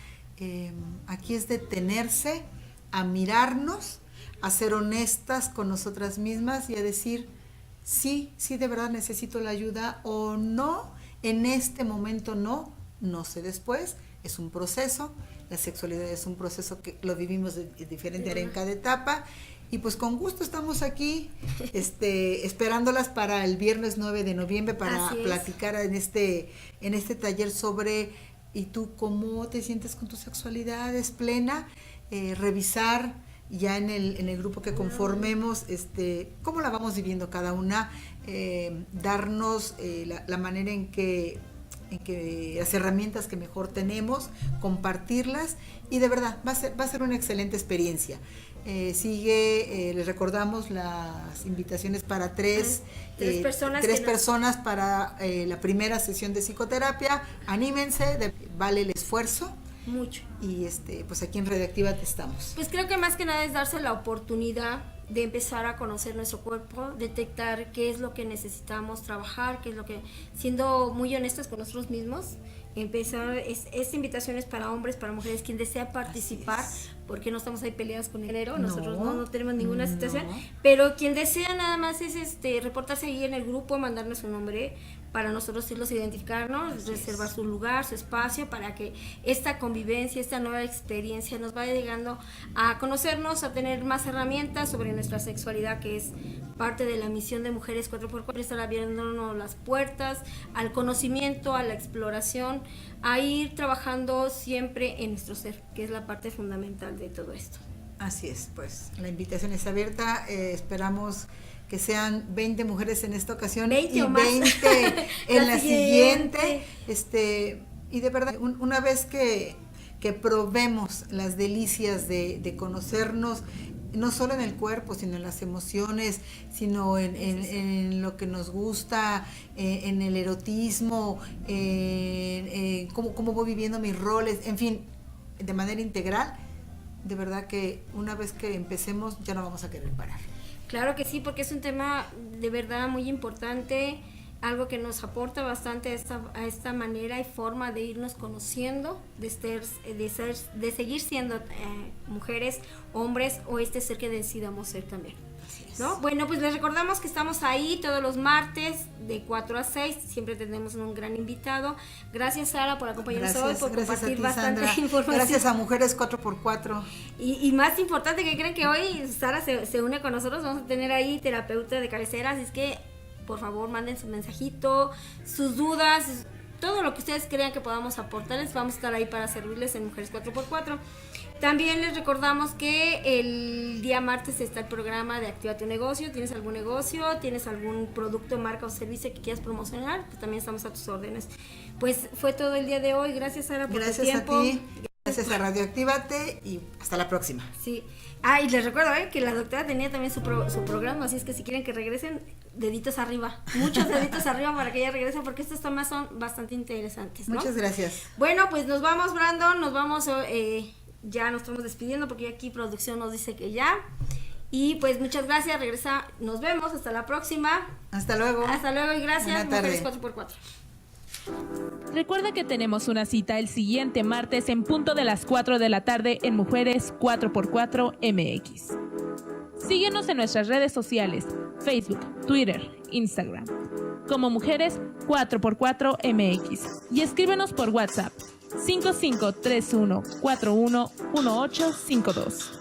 Aquí es detenerse, a mirarnos, a ser honestas con nosotras mismas y a decir, sí, de verdad necesito la ayuda o no, en este momento no sé después, es un proceso, la sexualidad es un proceso que lo vivimos diferente en cada etapa. Y pues con gusto estamos aquí esperándolas para el viernes 9 de noviembre para platicar en este taller sobre ¿y tú cómo te sientes con tu sexualidad? ¿Es plena? Revisar ya en el grupo que conformemos cómo la vamos viviendo cada una, darnos la manera en que las herramientas que mejor tenemos, compartirlas y de verdad va a ser una excelente experiencia. Les recordamos las invitaciones para tres personas para la primera sesión de psicoterapia. Anímense, vale el esfuerzo. Mucho. Y pues aquí en Radioactívate estamos. Pues creo que más que nada es darse la oportunidad de empezar a conocer nuestro cuerpo, detectar qué es lo que necesitamos trabajar, qué es lo que, siendo muy honestos con nosotros mismos, empezar, esta invitación es para hombres, para mujeres, quien desea participar, porque no estamos ahí peleadas con el género, nosotros no tenemos ninguna situación, pero quien desea nada más es reportarse ahí en el grupo, mandarnos su nombre, para nosotros irlos identificarnos, reservar su lugar, su espacio, para que esta convivencia, esta nueva experiencia nos vaya llegando a conocernos, a tener más herramientas sobre nuestra sexualidad, que es parte de la misión de Mujeres 4x4, estar abriéndonos las puertas al conocimiento, a la exploración, a ir trabajando siempre en nuestro ser, que es la parte fundamental de todo esto. Así es, pues la invitación está abierta, esperamos que sean 20 mujeres en esta ocasión 20 y o más. 20 en la siguiente. Y de verdad, una vez que probemos las delicias de conocernos, no solo en el cuerpo, sino en las emociones, sino en lo que nos gusta, en el erotismo, cómo voy viviendo mis roles, en fin, de manera integral, de verdad que una vez que empecemos ya no vamos a querer parar. Claro que sí, porque es un tema de verdad muy importante, algo que nos aporta bastante a esta manera y forma de irnos conociendo, de seguir siendo mujeres, hombres o este ser que decidamos ser también. ¿No? Bueno, pues les recordamos que estamos ahí todos los martes de 4 a 6, siempre tenemos un gran invitado. Gracias, Sara, por acompañarnos hoy, por compartir bastante información. Gracias a Mujeres 4x4. Y más importante, que creen que hoy Sara se une con nosotros, vamos a tener ahí terapeuta de cabecera, así es que por favor manden su mensajito, sus dudas, todo lo que ustedes crean que podamos aportarles, vamos a estar ahí para servirles en Mujeres 4x4. También les recordamos que el día martes está el programa de Activa tu Negocio. ¿Tienes algún negocio? ¿Tienes algún producto, marca o servicio que quieras promocionar? Pues también estamos a tus órdenes. Pues fue todo el día de hoy. Gracias, Sara, por tu tiempo. Gracias a ti. Gracias a Radioactívate y hasta la próxima. Sí. Y les recuerdo que la doctora tenía también su programa, así es que si quieren que regresen, deditos arriba. Muchos deditos arriba para que ella regrese, porque estos temas son bastante interesantes, ¿no? Muchas gracias. Bueno, pues nos vamos, Brandon, nos vamos... ya nos estamos despidiendo porque aquí producción nos dice que ya. Y pues muchas gracias, nos vemos, hasta la próxima. Hasta luego. Hasta luego y gracias, Mujeres 4x4. Recuerda que tenemos una cita el siguiente martes en punto de las 4 de la tarde en Mujeres 4x4 MX. Síguenos en nuestras redes sociales, Facebook, Twitter, Instagram, como Mujeres 4x4 MX, y escríbenos por WhatsApp 5531411852.